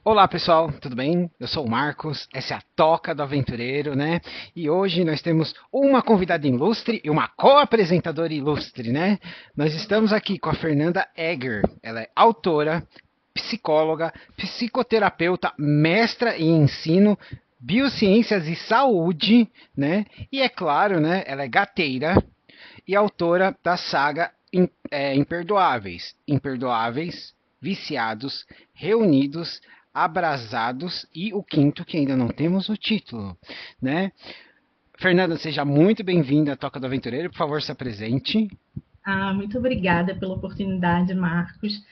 Olá pessoal, tudo bem? Eu sou o Marcos, essa é a Toca do Aventureiro, né? E hoje nós temos uma convidada ilustre e uma co-apresentadora ilustre, né? Nós estamos aqui com a Fernanda Egger. Ela é autora, psicóloga, psicoterapeuta, mestra em ensino, biociências e saúde, né? E é claro, né? Ela é gateira e autora da saga Imperdoáveis. Imperdoáveis, Viciados, Reunidos, Abrasados e o quinto que ainda não temos o título, né? Fernanda, seja muito bem-vinda à Toca do Aventureiro. Por favor, se apresente. Muito obrigada pela oportunidade, Marcos.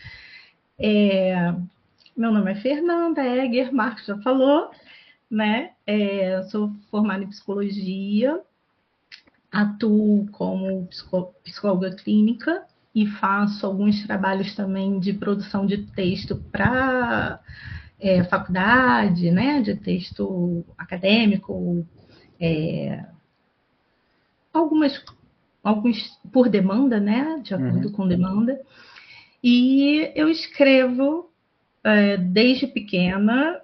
Meu nome é Fernanda Egger, Marcos já falou, né? Eu sou formada em psicologia, atuo como psicóloga clínica e faço alguns trabalhos também de produção de texto para faculdade, né? De texto acadêmico, algumas, alguns por demanda, né? De acordo Uhum. com demanda. E eu escrevo desde pequena,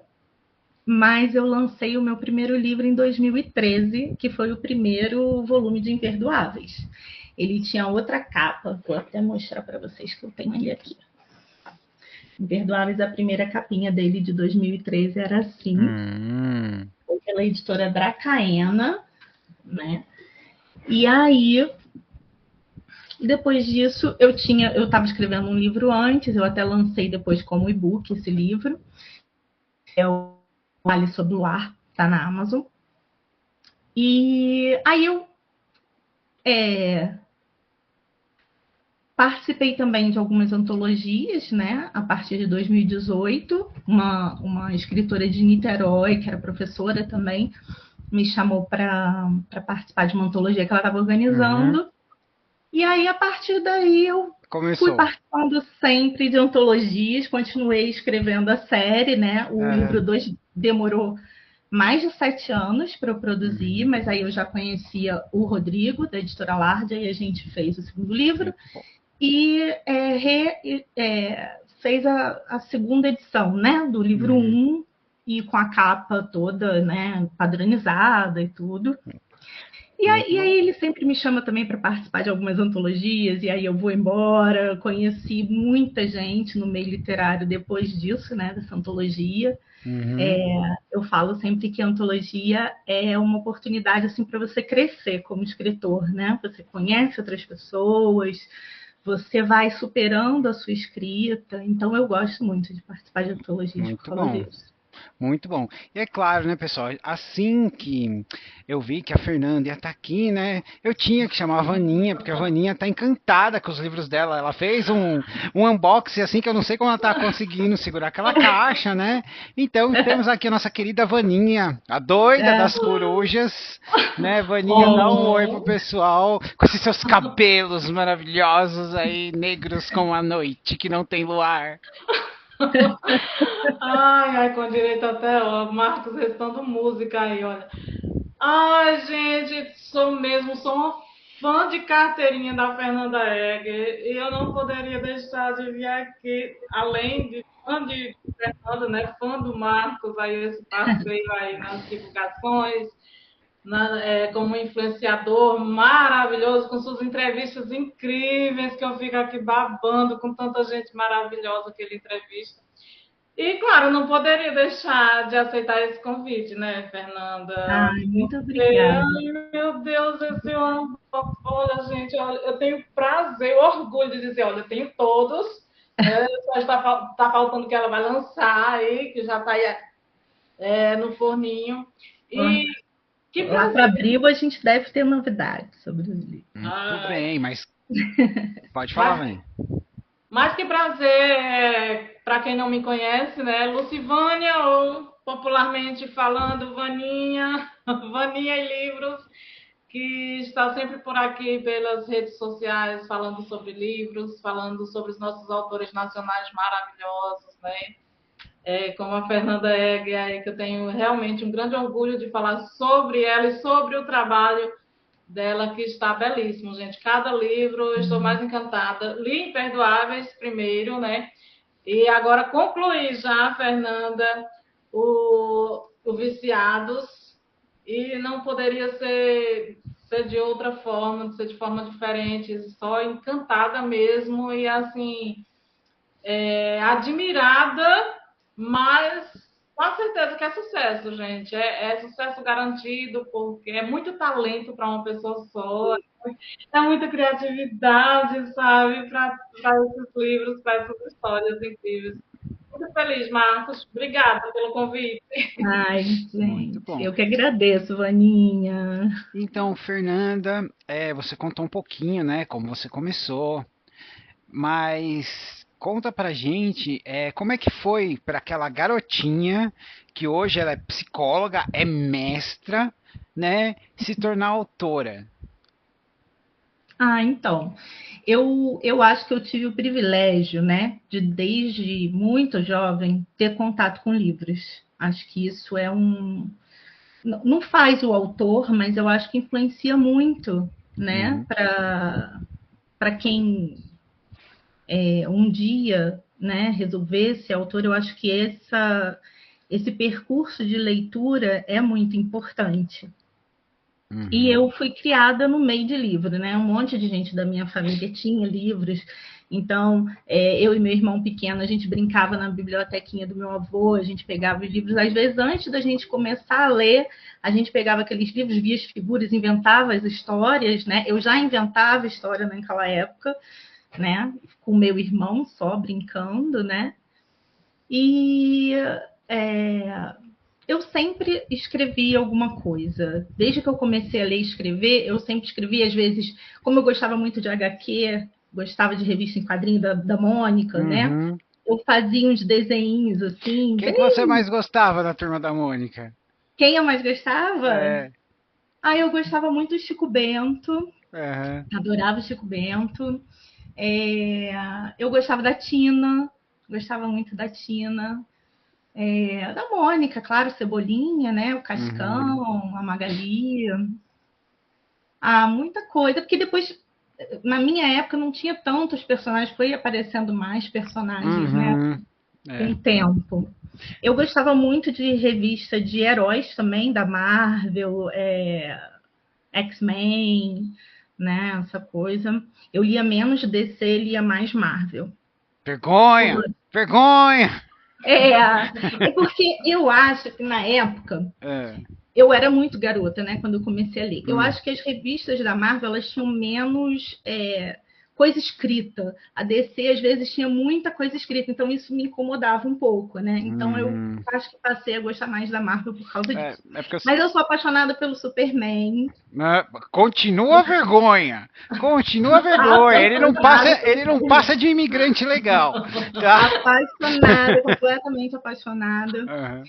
mas eu lancei o meu primeiro livro em 2013, que foi o primeiro volume de Imperdoáveis. Ele tinha outra capa, vou até mostrar para vocês que eu tenho ele aqui. Imperdoáveis, a primeira capinha dele de 2013 era assim, Hum. foi pela editora Dracaena, né? E aí, depois disso, eu estava escrevendo um livro antes, eu até lancei depois como e-book esse livro, é o Vale sobre o Ar, tá na Amazon. E aí eu é, participei também de algumas antologias, né? A partir de 2018, uma escritora de Niterói, que era professora também, me chamou para participar de uma antologia que ela estava Uhum. organizando. E aí, a partir daí, eu fui Começou. participando sempre de antologias, continuei escrevendo a série, né? O Uhum. livro 2 demorou mais de 7 anos para eu produzir, Uhum. mas aí eu já conhecia o Rodrigo, da editora Lardia, e a gente fez o segundo livro Muito bom. e fez a segunda edição, né, do livro Uhum. um e com a capa toda, né, padronizada e tudo. Muito E bom. aí ele sempre me chama também para participar de algumas antologias, e aí eu vou embora. Conheci muita gente no meio literário depois disso, né, dessa antologia. Uhum. Eu falo sempre que a antologia é uma oportunidade assim para você crescer como escritor, né? Você conhece outras pessoas, você vai superando a sua escrita. Então eu gosto muito de participar de antologias por Muito causa bom. disso. Muito bom. E é claro, né, pessoal? Assim que eu vi que a Fernanda ia estar aqui, né? Eu tinha que chamar a Vaninha, porque a Vaninha tá encantada com os livros dela. Ela fez um unboxing assim que eu não sei como ela tá conseguindo segurar aquela caixa, né? Então temos aqui a nossa querida Vaninha, a doida É, das corujas, né? Vaninha, dá um oi pro oh, pessoal com esses seus cabelos maravilhosos aí, negros como a noite que não tem luar. Ai, ai, com direito até, ó, Marcos recitando música aí, olha. Ai, gente, sou uma fã de carteirinha da Fernanda Egger e eu não poderia deixar de vir aqui, além de fã de Fernanda, né, fã do Marcos, aí esse parceiro aí nas divulgações, como influenciador maravilhoso, com suas entrevistas incríveis, que eu fico aqui babando com tanta gente maravilhosa que ele entrevista. E, claro, não poderia deixar de aceitar esse convite, né, Fernanda? ai, muito obrigada. Ai, meu Deus, esse ano. Olha, gente, olha, eu tenho prazer, orgulho de dizer, olha, eu tenho todos, né? Só está faltando que ela vai lançar aí, que já está aí no forninho. E que Lá para prazer. abril a gente deve ter novidades sobre os livros. Muito Ai, bem, mas pode falar, mas Vaninha. Mas que prazer, para quem não me conhece, né? Lucivânia, ou popularmente falando, Vaninha, Vaninha e Livros, que está sempre por aqui pelas redes sociais, falando sobre livros, falando sobre os nossos autores nacionais maravilhosos, né? Como a Fernanda Egger, que eu tenho realmente um grande orgulho de falar sobre ela e sobre o trabalho dela, que está belíssimo, gente. Cada livro, eu estou mais encantada. Li Imperdoáveis primeiro, né? E agora concluí já, Fernanda, o Viciados, e não poderia ser de outra forma, ser de forma diferente, só encantada mesmo, e assim, admirada, mas com certeza que é sucesso, gente. É sucesso garantido, porque é muito talento para uma pessoa só, é muita criatividade, sabe, para esses livros, para essas histórias incríveis. Muito feliz, Marcos. Obrigada pelo convite. Ai, Muito gente, bom. eu que agradeço, Vaninha. Então, Fernanda, você contou um pouquinho, né, como você começou, mas conta pra gente como é que foi para aquela garotinha que hoje ela é psicóloga, é mestra, né, se tornar autora. Ah, então, eu acho que eu tive o privilégio, né, de desde muito jovem ter contato com livros. Acho que isso é não faz o autor, mas eu acho que influencia muito, né, Uhum, para quem um dia, né, resolver ser autor. Eu acho que esse percurso de leitura é muito importante. E uhum. eu fui criada no meio de livro, né? Um monte de gente da minha família tinha livros. Então, eu e meu irmão pequeno, a gente brincava na bibliotequinha do meu avô, a gente pegava os livros. Às vezes, antes da gente começar a ler, a gente pegava aqueles livros, via as figuras, inventava as histórias, né? Eu já inventava história naquela época, né? Com meu irmão só brincando, né? E é, eu sempre escrevi alguma coisa. Desde que eu comecei a ler e escrever, eu sempre escrevi, às vezes, como eu gostava muito de HQ, gostava de revista em quadrinho da Mônica, né? Uhum. Eu fazia uns desenhos assim, Quem que você mais gostava da Turma da Mônica? Quem eu mais gostava? É, Ah, eu gostava muito do Chico Bento, aham. adorava o Chico Bento. Eu gostava da Tina, gostava muito da Tina. Da Mônica, claro, Cebolinha, né? O Uhum. Cascão, a Magali. Ah, muita coisa, porque depois, na minha época, não tinha tantos personagens, foi aparecendo mais personagens, né? Uhum. Com É. o tempo. Eu gostava muito de revista de heróis também, da Marvel, X-Men, né? Essa coisa. Eu lia menos DC, lia mais Marvel. Vergonha! Vergonha! É porque eu acho que na época É. eu era muito garota, né, quando eu comecei a ler. Eu Hum. acho que as revistas da Marvel elas tinham menos coisa escrita. A DC às vezes tinha muita coisa escrita, então isso me incomodava um pouco, né? Então eu Uhum. acho que passei a gostar mais da Marvel por causa É, disso. é porque Mas eu sou apaixonada pelo Superman, continua a vergonha. Continua a vergonha. apaixonada pelo Ele não Superman, passa de imigrante legal, tá? apaixonada, completamente apaixonada. Uhum.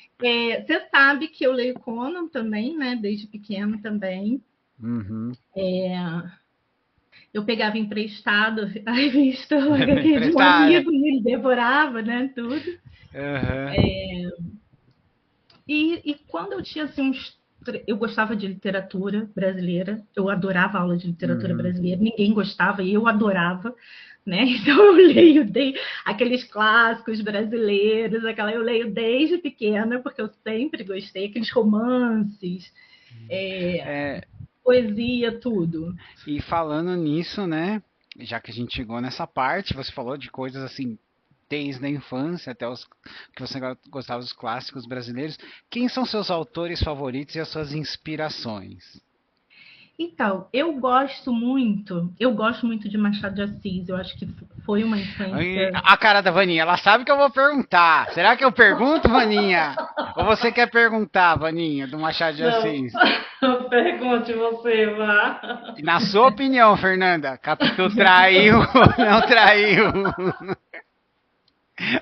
Você sabe que eu leio Conan também, né? Desde pequeno também. Uhum. Eu pegava emprestado a revista, o HQ de um Emprestar. amigo e ele devorava, né, tudo. Uhum. E quando eu tinha assim eu gostava de literatura brasileira, eu adorava aula de literatura Uhum. brasileira, ninguém gostava e eu adorava, né? Então eu leio aqueles clássicos brasileiros, eu leio desde pequena, porque eu sempre gostei, aqueles romances, É, poesia, tudo. e falando nisso, né? Já que a gente chegou nessa parte, você falou de coisas assim, desde a infância até os que você gostava dos clássicos brasileiros. Quem são seus autores favoritos e as suas inspirações? Então, eu gosto muito de Machado de Assis, eu acho que foi uma influência. A cara da Vaninha, ela sabe que eu vou perguntar. Será que eu pergunto, Vaninha? Ou você quer perguntar, Vaninha, do Machado de Não, Assis? pergunte você, vá. E na sua opinião, Fernanda, Capitu traiu ou não traiu?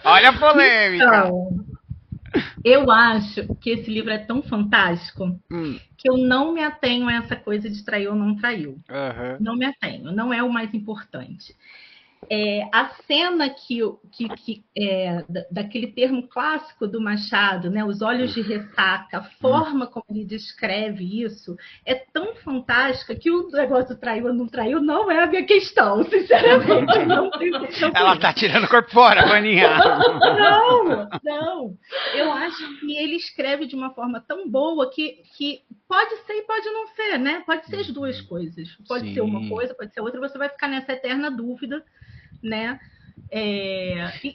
Olha a polêmica. Então, eu acho que esse livro é tão fantástico Hum, que eu não me atenho a essa coisa de traiu ou não traiu. aham. Não me atenho, não é o mais importante. a cena daquele termo clássico do Machado, né? Os olhos de ressaca, a forma como ele descreve isso é tão fantástica que o negócio traiu ou não traiu não é a minha questão, sinceramente. Não tenho questão com Ela isso. tá tirando o corpo fora, Vaninha. Não. Eu acho que ele escreve de uma forma tão boa que pode ser e pode não ser, né? Pode ser as duas coisas. Pode Sim. ser uma coisa, pode ser outra. Você vai ficar nessa eterna dúvida, né?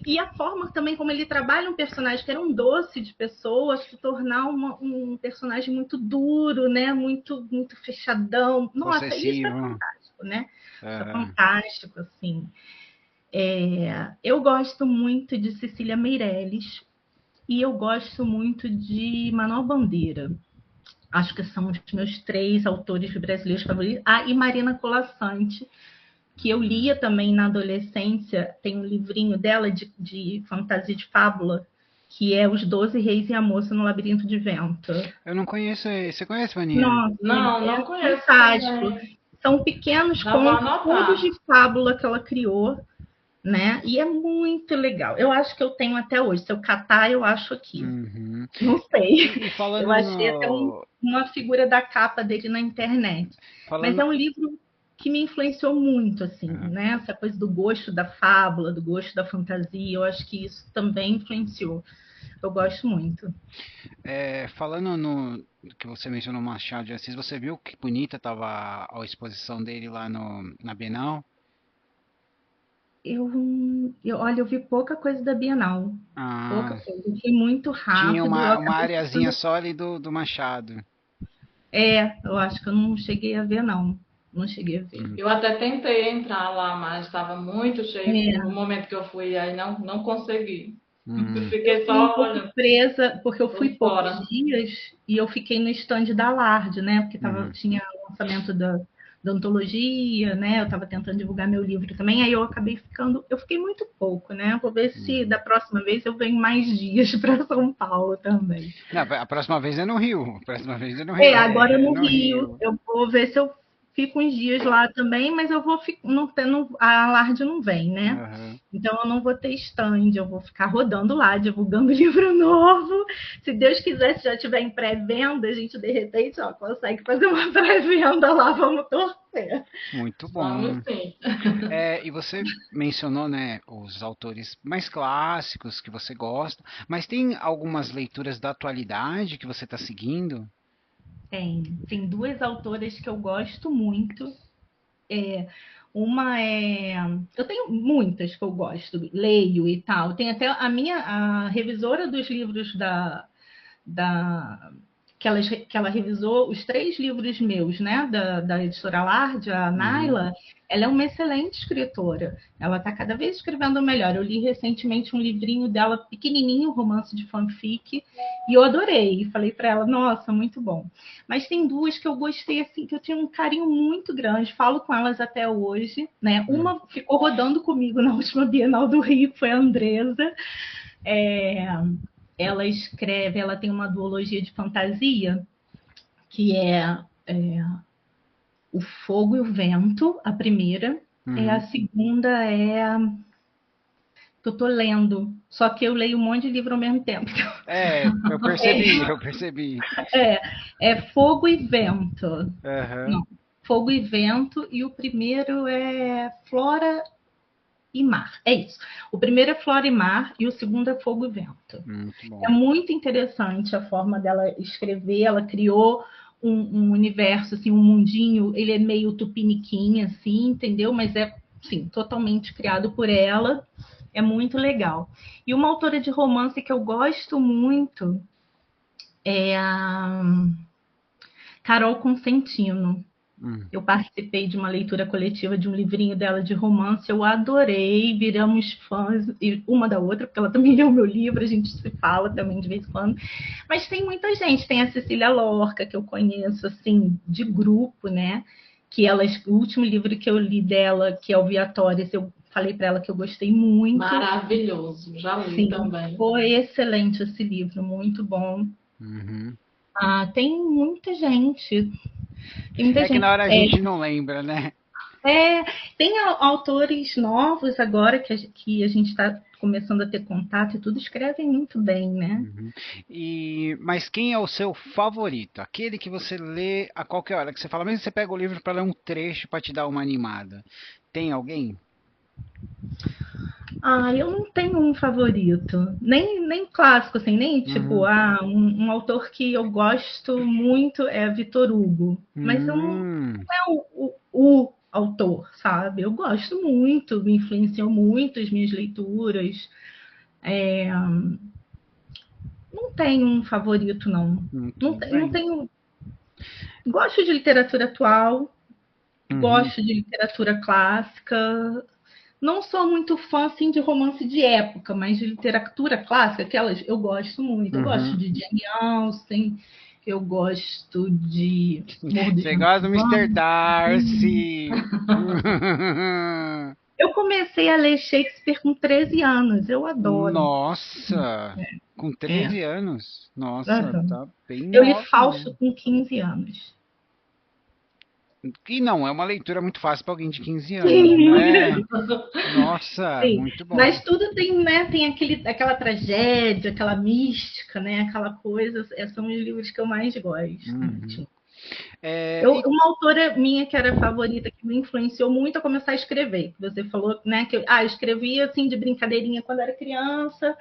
E a forma também como ele trabalha um personagem que era um doce de pessoa se tornar um personagem muito duro, né? Muito fechadão. Nossa, isso é Possessivo. fantástico, né? Isso é fantástico, assim. Eu gosto muito de Cecília Meirelles e eu gosto muito de Manuel Bandeira. Acho que são os meus 3 autores brasileiros favoritos. E Marina Colasanti, que eu lia também na adolescência. Tem um livrinho dela de fantasia de fábula, que é Os 12 Reis e a Moça no Labirinto de Vento. Eu não conheço esse. Você conhece, Vaninha? Nossa, Não conheço fantástico. também. São pequenos Já vou contos, todos anotar. de fábula que ela criou, né? E é muito legal. Eu acho que eu tenho até hoje. Se eu catar, eu acho aqui. Não sei. E falando Eu achei até uma figura da capa dele na internet. Mas é um livro que me influenciou muito, assim, né? Essa coisa do gosto da fábula, do gosto da fantasia. Eu acho que isso também influenciou. Eu gosto muito. Falando no que você mencionou Machado de Assis, você viu que bonita estava a exposição dele lá na Bienal? Olha, eu vi pouca coisa da Bienal. Pouca Ah, coisa. Eu fui muito tinha rápido. uma areazinha só ali do Machado. Eu acho que eu não cheguei a ver, não. Não cheguei a ver. Eu até tentei entrar lá, mas estava muito cheio. No momento que eu fui, aí não consegui. Fiquei Fui um só pouco olhando presa, porque eu fui por poucos fora. dias e eu fiquei no stand da Alarde, né? Porque Uhum. tinha o lançamento da antologia, né? Eu estava tentando divulgar meu livro também, aí eu fiquei muito pouco, né? Vou ver se da próxima vez eu venho mais dias para São Paulo também. Não, a próxima vez é no Rio. A próxima vez é no Rio. Agora É no no Rio, Rio. eu vou ver se eu fico uns dias lá também, mas eu vou não tendo a Alarde não vem, né? Uhum. Então eu não vou ter stand, eu vou ficar rodando lá, divulgando livro novo. Se Deus quiser, se já tiver em pré-venda, a gente de repente consegue fazer uma pré-venda lá, vamos torcer. Muito Vamos bom. sim. E você mencionou, né, os autores mais clássicos que você gosta, mas tem algumas leituras da atualidade que você está seguindo? Tem 2 autoras que eu gosto muito. Uma é. Eu tenho muitas que eu gosto, leio e tal. Tem até a revisora dos livros da que ela revisou os 3 livros meus, né, da editora Lard, a Naila. Ela é uma excelente escritora. Ela está cada vez escrevendo melhor. Eu li recentemente um livrinho dela pequenininho, romance de fanfic, e eu adorei. Falei para ela, nossa, muito bom. Mas tem 2 que eu gostei, assim, que eu tinha um carinho muito grande. Falo com elas até hoje, né? Uma ficou rodando comigo na última Bienal do Rio, que foi a Andresa. Ela tem uma duologia de fantasia, que é O Fogo e o Vento, a primeira. A segunda que eu tô lendo, só que eu leio um monte de livro ao mesmo tempo. Eu percebi. É Fogo e Vento. Uhum. Não, Fogo e Vento, e o primeiro é Flora e Mar. É isso. O primeiro é Flora e Mar e o segundo é Fogo e Vento. Muito bom. É muito interessante a forma dela escrever. Ela criou um universo, assim, um mundinho. Ele é meio tupiniquim, assim, entendeu? Mas é, sim, totalmente criado por ela. É muito legal. E uma autora de romance que eu gosto muito é a Carol Consentino. Eu participei de uma leitura coletiva de um livrinho dela de romance, eu adorei, viramos fãs uma da outra, porque ela também leu o meu livro, a gente se fala também de vez em quando. Mas tem muita gente, tem a Cecília Lorca, que eu conheço, assim, de grupo, né? O último livro que eu li dela, que é o Viatórias, eu falei para ela que eu gostei muito. Maravilhoso, já li também. Foi excelente esse livro, muito bom. Tem muita gente. É que na hora a gente não lembra, né? É, tem autores novos agora que a gente está começando a ter contato e tudo, escrevem muito bem, né? Uhum. Mas quem é o seu favorito? Aquele que você lê a qualquer hora, que você fala, mesmo que você pega o livro para ler um trecho para te dar uma animada. Tem alguém? Ah, eu não tenho um favorito, nem clássico, assim, nem tipo, Uhum. um autor que eu gosto muito é Victor Hugo, mas eu não Hum, é o autor, sabe? Eu gosto muito, me influenciou muito as minhas leituras. Não tenho um favorito, não. muito Não bem. tenho. Gosto de literatura atual, Uhum. gosto de literatura clássica. Não sou muito fã assim, de romance de época, mas de literatura clássica, aquelas eu gosto muito. Eu gosto Uhum. de Jane Austen, eu gosto de Morro do Você gosta do Mister Gentleman. Darcy? Eu comecei a ler Shakespeare com 13 anos, eu adoro. Nossa, com É, 13 anos. Nossa, uhum. tá bem Eu li nova Fausto mesmo. com 15 anos. E não é uma leitura muito fácil para alguém de 15 anos, Sim. né? Nossa, Sim, muito bom. mas tudo tem, né, tem aquela tragédia, aquela mística, né, aquela coisa, são os livros que eu mais gosto. Uhum. Tipo. É, e Uma autora minha que era favorita, que me influenciou muito a começar a escrever. Você falou, né, que eu escrevia assim de brincadeirinha quando era criança,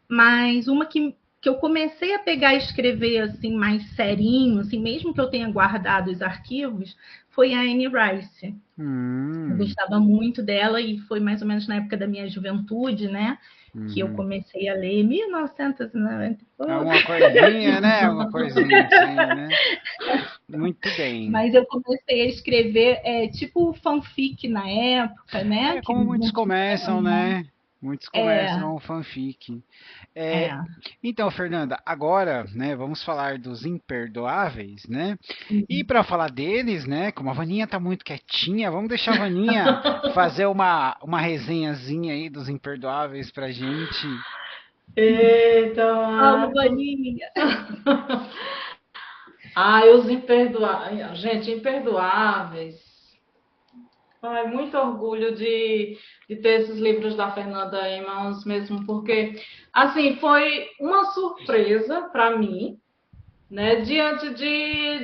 mas uma que eu comecei a pegar e escrever assim mais serinho, assim, mesmo que eu tenha guardado os arquivos, foi a Anne Rice. Eu hum, gostava muito dela e foi mais ou menos na época da minha juventude, né? Que eu uhum. comecei a ler em 1990 e pouco. Alguma coisinha, né? Alguma coisinha assim, né? Muito bem. Mas eu comecei a escrever tipo fanfic na época, né? É Que como muitos não tinha. começam, né? Muitos É, começam com fanfic. É, é. então, Fernanda, agora, né, vamos falar dos imperdoáveis, né? E para falar deles, né, como a Vaninha tá muito quietinha, vamos deixar a Vaninha fazer uma resenhazinha aí dos imperdoáveis pra gente. Eita, Amo, Marcos. Vaninha. Ai, os imperdoáveis. Gente, imperdoáveis. Ai, muito orgulho de ter esses livros da Fernanda Emmons mesmo, porque, assim, foi uma surpresa para mim, né? Diante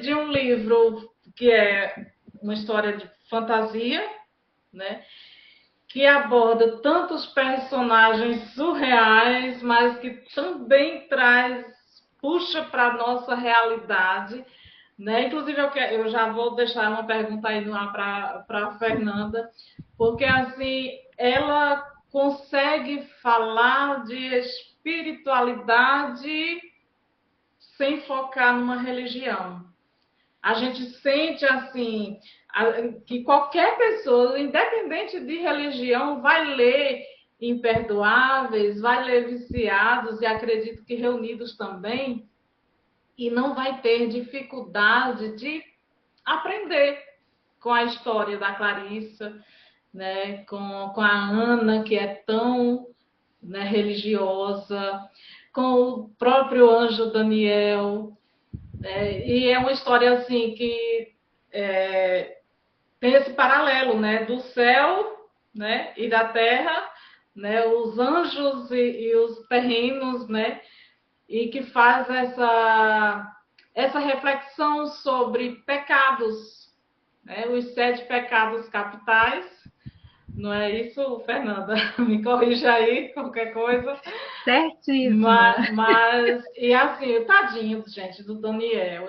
de um livro que é uma história de fantasia, né? Que aborda tantos personagens surreais, mas que também puxa para a nossa realidade, né? Inclusive, eu já vou deixar uma pergunta aí no ar para a Fernanda, porque assim ela consegue falar de espiritualidade sem focar numa religião. A gente sente assim que qualquer pessoa, independente de religião, vai ler Imperdoáveis, vai ler Viciados e acredito que Reunidos também, e não vai ter dificuldade de aprender com a história da Clarissa, né, com a Ana, que é tão, né, religiosa, com o próprio anjo Daniel, e é uma história assim que tem esse paralelo, né, do céu, né, e da terra, né, os anjos e os terrenos, né, e que faz essa reflexão sobre pecados, né, os 7 pecados capitais. Não é isso, Fernanda? Me corrija aí, qualquer coisa. Certíssima. E assim, o tadinho, gente, do Daniel.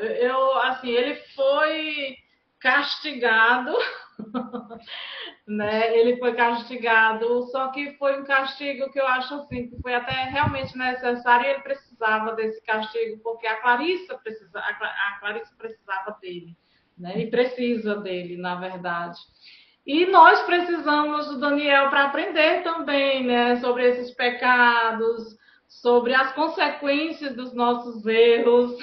Assim, ele foi castigado, né? Ele foi castigado, só que foi um castigo que eu acho assim, que foi até realmente necessário e ele precisava desse castigo, porque a Clarissa precisava dele, né? E precisa dele, na verdade. E nós precisamos do Daniel para aprender também, né, sobre esses pecados, sobre as consequências dos nossos erros,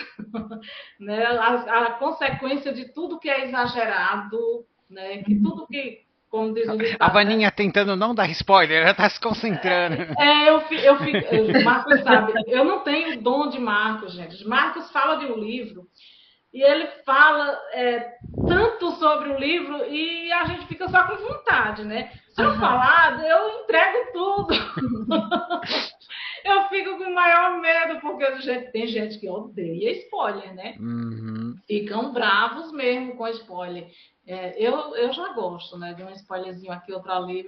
né, a consequência de tudo que é exagerado, né, que tudo que, como diz o A ditado, né, Vaninha tentando não dar spoiler, ela tá se concentrando. Marcos sabe, eu não tenho o dom de Marcos, gente. Marcos fala de um livro e ele fala tanto sobre o livro e a gente fica só com vontade, né? Se eu falar, eu entrego tudo. Eu fico com o maior medo, porque tem gente que odeia spoiler, né? Ficam bravos mesmo com spoiler. Eu já gosto, né? De um spoilerzinho aqui, outro ali,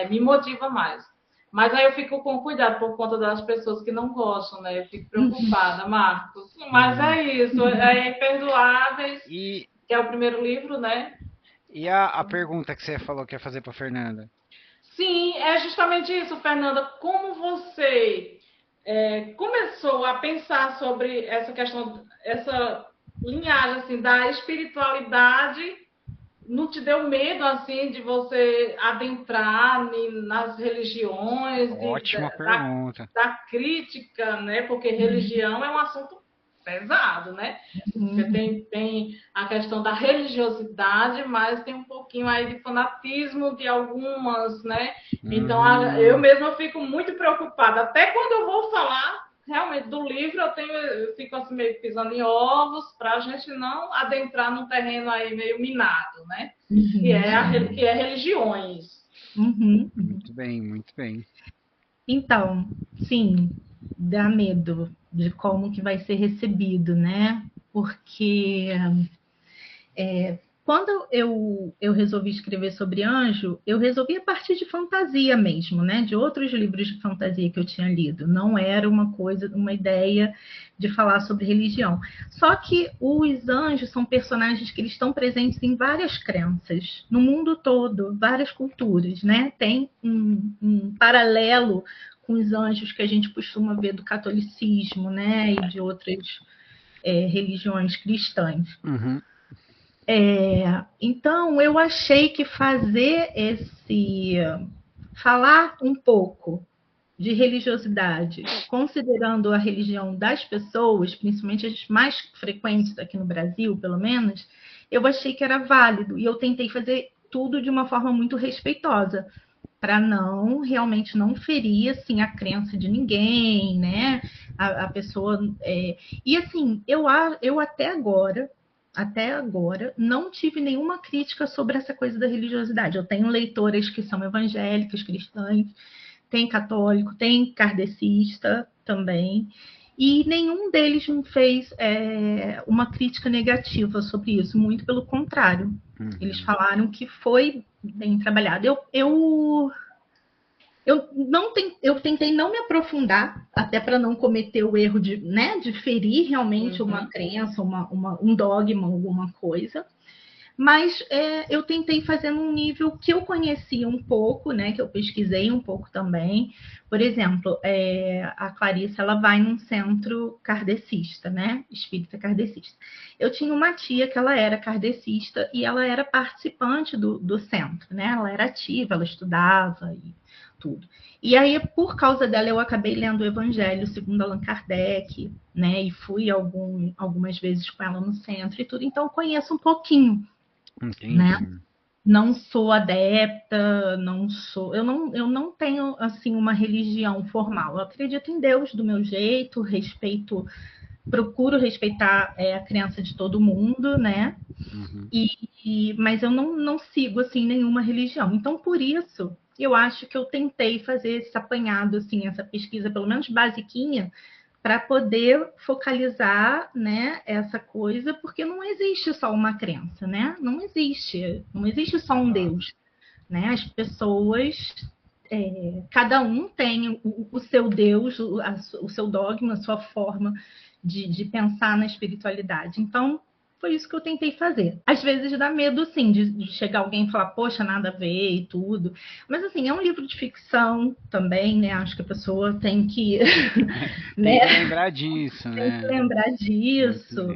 me motiva mais. Mas aí eu fico com cuidado por conta das pessoas que não gostam, né? Eu fico preocupada, Marcos. Mas é isso, é Imperdoáveis, que é o primeiro livro, né? E a pergunta que você falou que ia fazer para Fernanda? Sim, é justamente isso, Fernanda. Como você começou a pensar sobre essa questão, essa linhagem assim, da espiritualidade, não te deu medo assim de você adentrar nas religiões, Ótima pergunta. da crítica, né? Porque religião é um assunto pesado, né? Porque tem a questão da religiosidade, mas tem um pouquinho aí de fanatismo de algumas, né? Então eu mesma fico muito preocupada. Até quando eu vou falar realmente do livro, eu fico assim meio pisando em ovos para a gente não adentrar num terreno aí meio minado, né? Que é religiões. Muito bem, muito bem. Então, sim, dá medo de como que vai ser recebido, né? Porque quando eu resolvi escrever sobre anjo, eu resolvi a partir de fantasia mesmo, né? De outros livros de fantasia que eu tinha lido. Não era uma ideia de falar sobre religião. Só que os anjos são personagens que eles estão presentes em várias crenças, no mundo todo, várias culturas, né? Tem um paralelo com os anjos que a gente costuma ver do catolicismo, né? E de outras religiões cristãs. Então, eu achei que falar um pouco de religiosidade, considerando a religião das pessoas, principalmente as mais frequentes aqui no Brasil, pelo menos, eu achei que era válido. E eu tentei fazer tudo de uma forma muito respeitosa, para realmente não ferir assim, a crença de ninguém, né? A pessoa. E assim, eu até agora, não tive nenhuma crítica sobre essa coisa da religiosidade. Eu tenho leitoras que são evangélicas, cristãs, tem católico, tem kardecista também, e nenhum deles me fez uma crítica negativa sobre isso, muito pelo contrário. Eles falaram que foi bem trabalhado. Eu tentei não me aprofundar, até para não cometer o erro de ferir realmente uma crença, um dogma, alguma coisa. Mas eu tentei fazer num nível que eu conhecia um pouco, né? Que eu pesquisei um pouco também. Por exemplo, a Clarissa, ela vai num centro kardecista, né? Espírita kardecista. Eu tinha uma tia que ela era kardecista e ela era participante do centro, né? Ela era ativa, ela estudava e tudo. E aí, por causa dela, eu acabei lendo o Evangelho segundo Allan Kardec, né? E fui algumas vezes com ela no centro e tudo. Então, eu conheço um pouquinho. Entendi. Né? Não sou adepta, eu não tenho assim uma religião formal. Eu acredito em Deus do meu jeito, procuro respeitar a crença de todo mundo, né? Mas eu não sigo assim nenhuma religião. Então, por isso, eu acho que eu tentei fazer esse apanhado, assim, essa pesquisa, pelo menos basiquinha, para poder focalizar, né, essa coisa, porque não existe só uma crença, né? Não existe só um Deus, né? As pessoas, cada um tem o seu Deus, o seu dogma, a sua forma de pensar na espiritualidade. Então, foi isso que eu tentei fazer. Às vezes dá medo, sim, de chegar alguém e falar, poxa, nada a ver e tudo. Mas, assim, é um livro de ficção também, né? Acho que a pessoa tem que... Tem que lembrar disso, né? Tem que lembrar disso.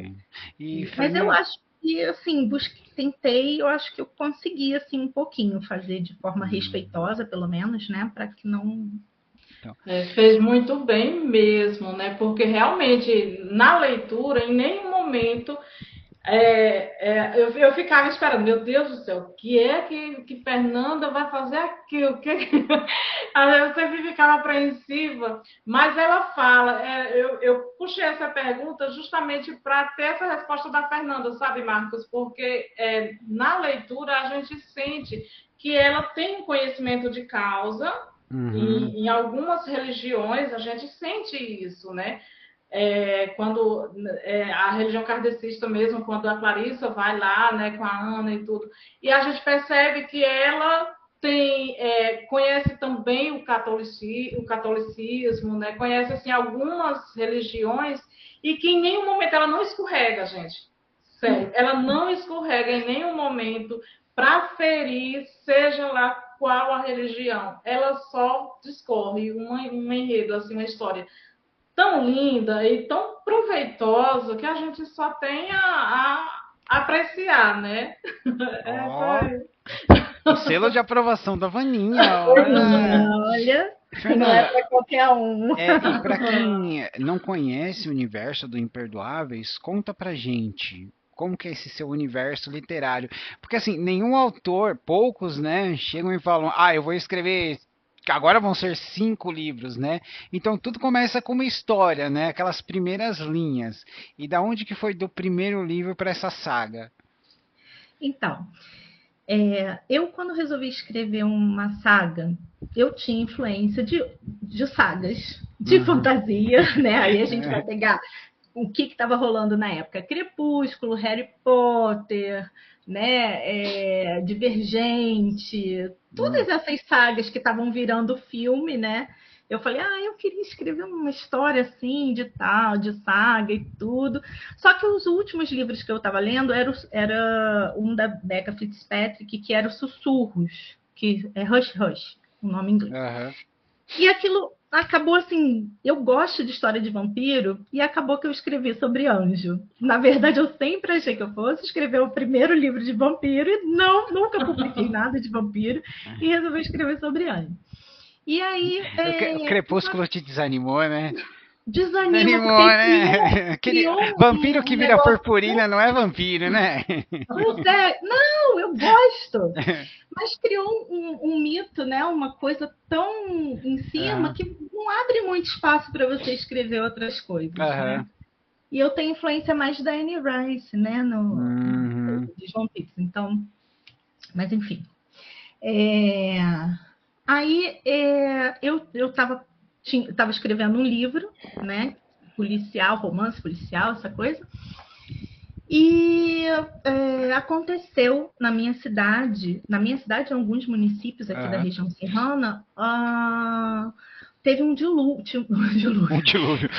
Mas eu acho que, assim, tentei, eu acho que eu consegui, assim, um pouquinho fazer de forma respeitosa, pelo menos, né? Para que não... Fez muito bem mesmo, né? Porque realmente, na leitura, em nenhum momento Eu ficava esperando, meu Deus do céu, o que é que Fernanda vai fazer aqui? Eu sempre ficava apreensiva, mas ela fala, eu puxei essa pergunta justamente para ter essa resposta da Fernanda, sabe, Marcos? Porque na leitura a gente sente que ela tem um conhecimento de causa, Uhum. em algumas religiões a gente sente isso, né? Quando a religião kardecista mesmo, quando a Clarissa vai lá, né, com a Ana e tudo, e a gente percebe que ela conhece também o catolicismo, né, conhece assim algumas religiões e que em nenhum momento ela não escorrega, gente. Sério, ela não escorrega em nenhum momento para ferir, seja lá qual a religião. Ela só discorre um enredo, assim, uma história tão linda e tão proveitosa que a gente só tem a apreciar, né? Ó, o selo de aprovação da Vaninha, olha. Olha, não é Fernanda, para qualquer um. e para quem não conhece o universo do Imperdoáveis, conta pra gente como que é esse seu universo literário. Porque assim, nenhum autor, poucos, né, chegam e falam, eu vou escrever, que agora vão ser 5 livros, né? Então tudo começa com uma história, né? Aquelas primeiras linhas. E da onde que foi do primeiro livro para essa saga? Então, eu quando resolvi escrever uma saga, eu tinha influência de sagas de Uhum. fantasia, né? Aí a gente vai pegar o que estava rolando na época: Crepúsculo, Harry Potter, né? Divergente, todas essas sagas que estavam virando filme, né? Eu falei, eu queria escrever uma história assim, de tal, de saga e tudo. Só que os últimos livros que eu estava lendo era um da Becca Fitzpatrick, que era o Sussurros, que é Hush Hush, o nome em inglês. Uhum. E aquilo acabou assim, eu gosto de história de vampiro, e acabou que eu escrevi sobre anjo. Na verdade, eu sempre achei que eu fosse escrever o primeiro livro de vampiro, e nunca publiquei nada de vampiro, e resolvi escrever sobre anjo. E aí, O Crepúsculo te desanimou, né? desanima, Desanimou, porque né? Aquele criou vampiro que um vira negócio. purpurina não é vampiro, né? Pois é, não, eu gosto. Mas criou um mito, né? Uma coisa tão em cima Aham. que não abre muito espaço para você escrever outras coisas, né? Aham. E eu tenho influência mais da Anne Rice, né? No Uhum. de João Pix. Então, mas enfim. É, Aí eu estava escrevendo um livro, né? Policial, romance policial, essa coisa. E aconteceu na minha cidade, em alguns municípios aqui da Aham. região serrana, teve um dilúvio, um Um dilúvio, dilúvio.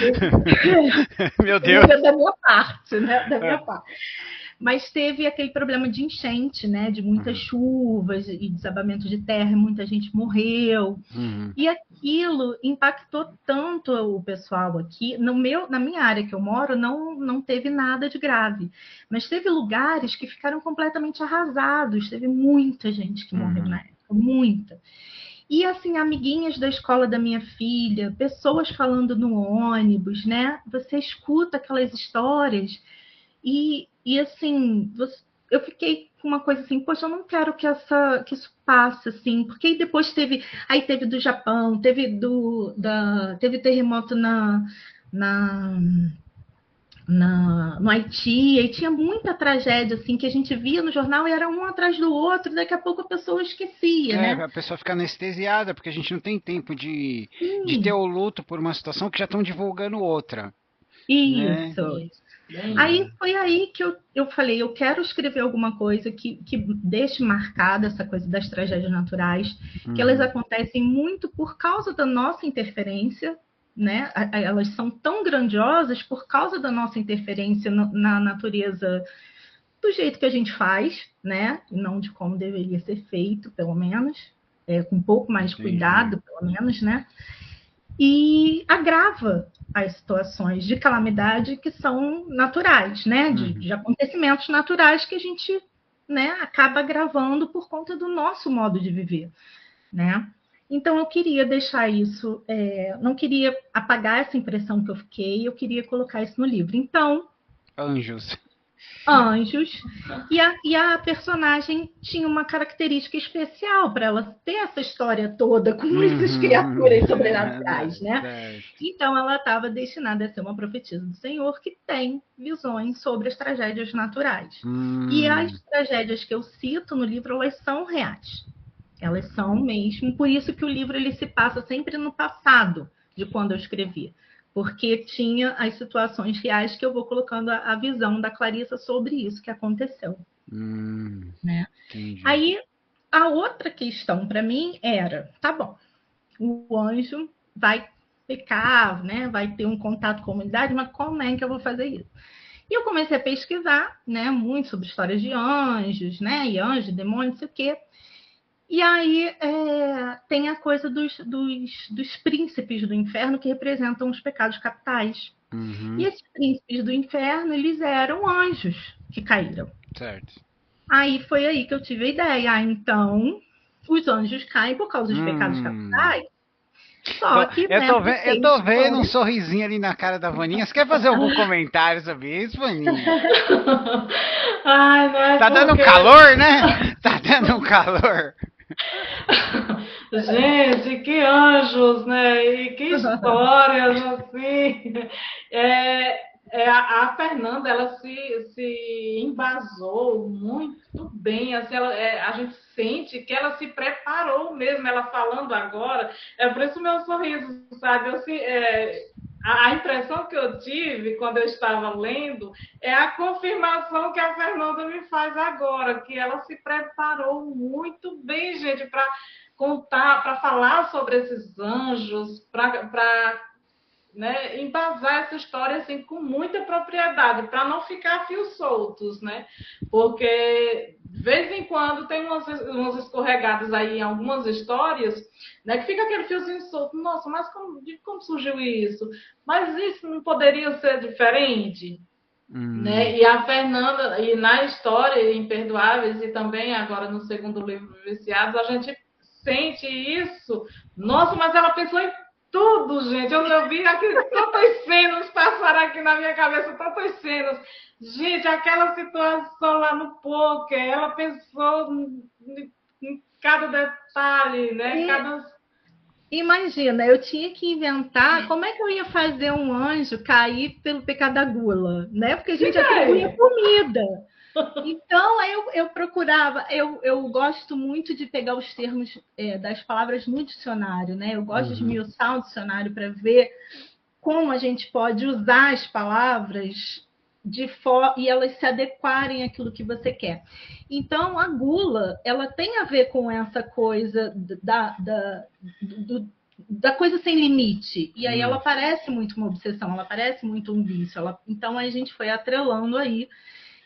Meu Deus. dilúvio da minha parte, né? Da minha parte. Mas teve aquele problema de enchente, né? De muitas Uhum. chuvas e desabamento de terra, muita gente morreu. Uhum. E aquilo impactou tanto o pessoal aqui. Na minha área que eu moro, não teve nada de grave. Mas teve lugares que ficaram completamente arrasados. Teve muita gente que morreu na época, muita. E assim, amiguinhas da escola da minha filha, pessoas falando no ônibus, né? Você escuta aquelas histórias e assim, eu fiquei com uma coisa assim, poxa, eu não quero que isso passe, assim, porque aí teve do Japão, teve terremoto na, no Haiti, e tinha muita tragédia, assim, que a gente via no jornal e era um atrás do outro, daqui a pouco a pessoa esquecia, né? A pessoa fica anestesiada, porque a gente não tem tempo de ter o luto por uma situação que já estão divulgando outra, né? Isso. Aí Uhum. foi aí que eu falei, eu quero escrever alguma coisa que deixe marcada essa coisa das tragédias naturais, que elas Uhum. acontecem muito por causa da nossa interferência, né? Elas são tão grandiosas por causa da nossa interferência na natureza, do jeito que a gente faz, né? E não de como deveria ser feito, pelo menos, com um pouco mais de Entendi. cuidado, pelo menos, né? E agrava as situações de calamidade que são naturais, né? Uhum. De acontecimentos naturais que a gente, né, acaba agravando por conta do nosso modo de viver, né? Então eu queria deixar isso, não queria apagar essa impressão que eu fiquei, eu queria colocar isso no livro. Então, Anjos. anjos, e a personagem tinha uma característica especial para ela ter essa história toda com essas criaturas sobrenaturais, né? Certo. Então ela estava destinada a ser uma profetisa do Senhor que tem visões sobre as tragédias naturais. E as tragédias que eu cito no livro, elas são reais. Elas são mesmo, por isso que o livro ele se passa sempre no passado de quando eu escrevi, porque tinha as situações reais que eu vou colocando a visão da Clarissa sobre isso que aconteceu. Né? Entendi. Aí, a outra questão para mim era, tá bom, o anjo vai ficar, né, vai ter um contato com a comunidade, mas como é que eu vou fazer isso? E eu comecei a pesquisar, né, muito sobre histórias de anjos, né, e anjos, demônios, não sei o quê. E aí tem a coisa dos príncipes do inferno que representam os pecados capitais. E esses príncipes do inferno, eles eram anjos que caíram. Certo. Aí foi aí que eu tive a ideia. Então, os anjos caem por causa dos pecados capitais. Só que, eu né, tô vendo um sorrisinho ali na cara da Vaninha. Você quer fazer algum comentário sobre isso, Vaninha? Ai, não é Tá dando porque... calor, né? Tá dando calor. Gente, que anjos, né? E que histórias, assim. A Fernanda, ela se embasou muito bem, assim, a gente sente que ela se preparou mesmo, ela falando agora, é por isso o meu sorriso, sabe? A impressão que eu tive quando eu estava lendo é a confirmação que a Fernanda me faz agora, que ela se preparou muito bem, gente, para contar, para falar sobre esses anjos, para né, embasar essa história assim, com muita propriedade, para não ficar fios soltos, né? Porque de vez em quando tem umas escorregadas aí em algumas histórias, né, que fica aquele fiozinho solto. Nossa, mas como surgiu isso? Mas isso não poderia ser diferente? Né? E a Fernanda, e na história Imperdoáveis, e também agora no segundo livro, Viciados, a gente sente isso. Nossa, mas ela pensou em tudo, gente. Eu vi aqui tantas cenas passaram aqui na minha cabeça, tantas cenas. Gente, aquela situação lá no poker, ela pensou em cada detalhe, né? Imagina, eu tinha que inventar como é que eu ia fazer um anjo cair pelo pecado da gula, né? Porque a gente atribui comida. Então, aí eu procurava, eu gosto muito de pegar os termos das palavras no dicionário, né? Eu gosto de esmiuçar o dicionário para ver como a gente pode usar as palavras e elas se adequarem àquilo que você quer. Então, a gula, ela tem a ver com essa coisa da coisa sem limite. E aí ela parece muito uma obsessão, ela parece muito um vício. Então, a gente foi atrelando aí.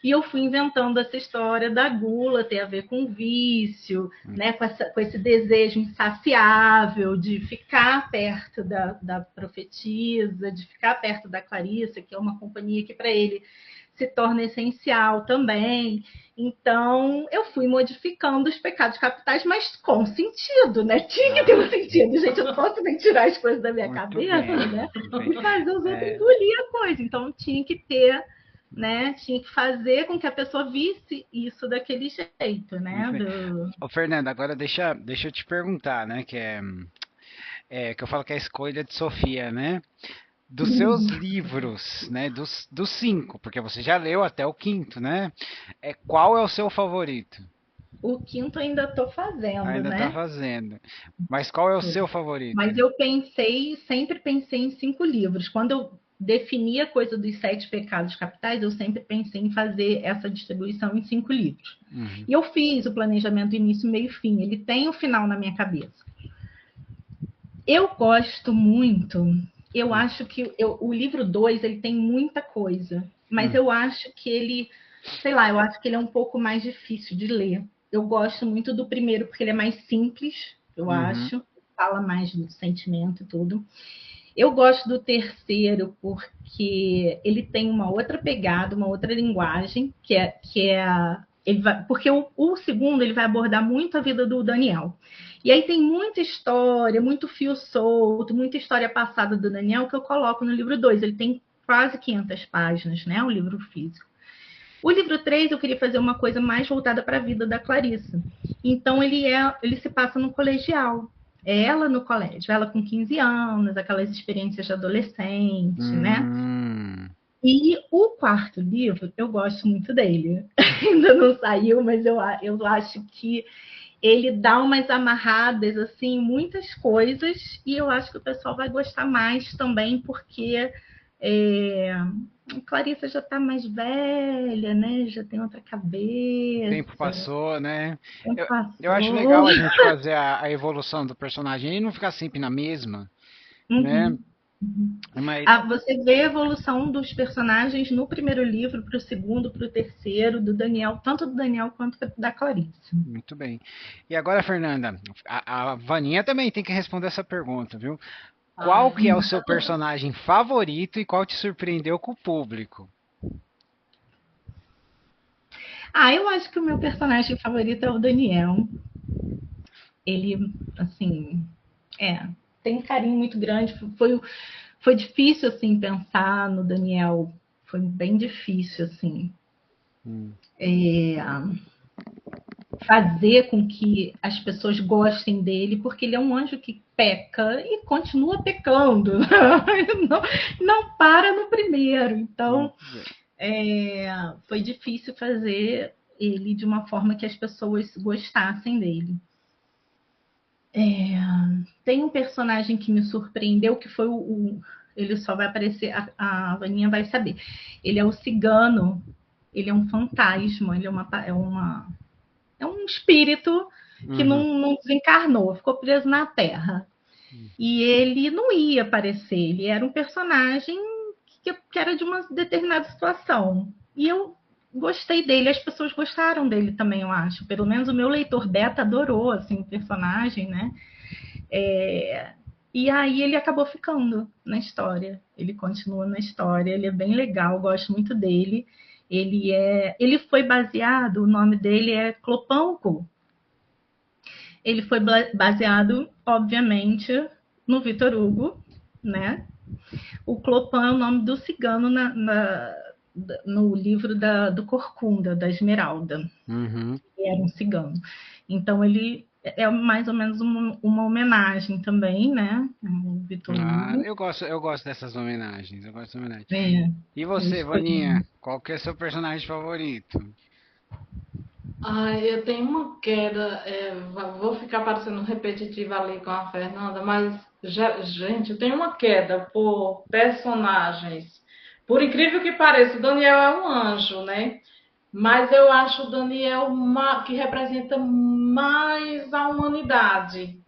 E eu fui inventando essa história da gula ter a ver com vício, né? Com esse desejo insaciável de ficar perto da profetisa, de ficar perto da Clarissa, que é uma companhia que para ele se torna essencial também. Então, eu fui modificando os pecados capitais, mas com sentido, né? Tinha que ter um sentido, gente. Eu não posso nem tirar as coisas da minha cabeça, né? E fazer os outros engolir a coisa. Então, tinha que ter, né? Tinha que fazer com que a pessoa visse isso daquele jeito, né? Ô, Fernanda, agora deixa eu te perguntar, né? Que que eu falo que é a escolha de Sofia, né? Dos seus livros, né? Dos 5, porque você já leu até o 5º, né? Qual é o seu favorito? O 5º ainda estou fazendo, ainda né? Tá fazendo. Mas qual é o seu favorito? Mas eu sempre pensei em 5 livros. Quando eu defini a coisa dos 7 pecados capitais, eu sempre pensei em fazer essa distribuição em 5 livros. E eu fiz o planejamento início, meio e fim. Ele tem o final na minha cabeça. Eu gosto muito. Eu acho que o livro 2 ele tem muita coisa, mas eu acho que ele, sei lá, eu acho que ele é um pouco mais difícil de ler. Eu gosto muito do primeiro porque ele é mais simples, eu acho, fala mais do sentimento e tudo. Eu gosto do terceiro porque ele tem uma outra pegada, uma outra linguagem, porque o segundo ele vai abordar muito a vida do Daniel. E aí tem muita história, muito fio solto, muita história passada do Daniel que eu coloco no livro 2. Ele tem quase 500 páginas, né? Um livro físico. O livro 3 eu queria fazer uma coisa mais voltada para a vida da Clarissa. Então ele se passa no colegial. É ela no colégio, ela com 15 anos, aquelas experiências de adolescente, né? E o quarto livro, eu gosto muito dele. Ainda não saiu, mas eu acho que ele dá umas amarradas, assim, muitas coisas, e eu acho que o pessoal vai gostar mais também, porque a Clarissa já está mais velha, né? Já tem outra O cabeça. tempo passou, né? O tempo Eu acho passou. legal a gente fazer a evolução do personagem e não ficar sempre na mesma, né? Mas, Você vê a evolução dos personagens no primeiro livro, para o segundo, para o terceiro, do Daniel, tanto do Daniel quanto da Clarice. muito bem. E agora, Fernanda, a Vaninha também tem que responder essa pergunta, viu? Qual que é o seu personagem favorito e qual te surpreendeu com o público? Eu acho que o meu personagem favorito é o Daniel. Ele, assim, tem um carinho muito grande. Foi difícil, assim, pensar no Daniel. Foi bem difícil, assim. Fazer com que as pessoas gostem dele, porque ele é um anjo que peca e continua pecando. Não para no primeiro. Então, foi difícil fazer ele de uma forma que as pessoas gostassem dele. Tem um personagem que me surpreendeu, que foi ele só vai aparecer, a Vaninha vai saber. Ele é o cigano, ele é um fantasma, ele é um espírito que não desencarnou, ficou preso na Terra. E ele não ia aparecer, ele era um personagem que era de uma determinada situação. E eu gostei dele, as pessoas gostaram dele também, eu acho. Pelo menos o meu leitor beta adorou assim, o personagem, né? E aí ele acabou ficando na história. Ele continua na história, ele é bem legal, gosto muito dele. Ele foi baseado, o nome dele é Clopanco. Ele foi baseado, obviamente, no Victor Hugo, né? O Clopin é o nome do cigano no livro do Corcunda, da Esmeralda. Ele era um cigano. Então, ele é mais ou menos uma homenagem também, né? O Victor Hugo. Eu gosto dessas homenagens. Eu gosto de homenagens. E Eu você, escolhi. Vaninha? Qual que é seu personagem favorito? Eu tenho uma queda, vou ficar parecendo repetitiva ali com a Fernanda, mas, gente, eu tenho uma queda por personagens. Por incrível que pareça, o Daniel é um anjo, né? Mas eu acho o Daniel que representa mais a humanidade,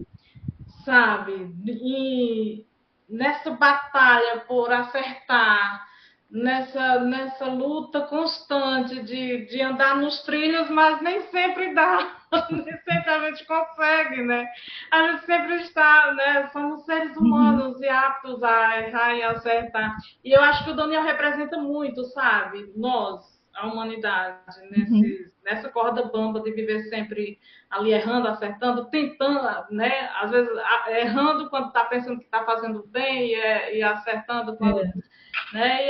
sabe? E nessa batalha por acertar, nessa luta constante de andar nos trilhos, mas nem sempre dá, nem sempre a gente consegue, né? A gente sempre está, né? Somos seres humanos e aptos a errar e acertar. E eu acho que o Daniel representa muito, sabe? Nós, a humanidade, nessa corda bamba de viver sempre ali errando, acertando, tentando, né? Às vezes errando quando está pensando que está fazendo bem e acertando quando... Né?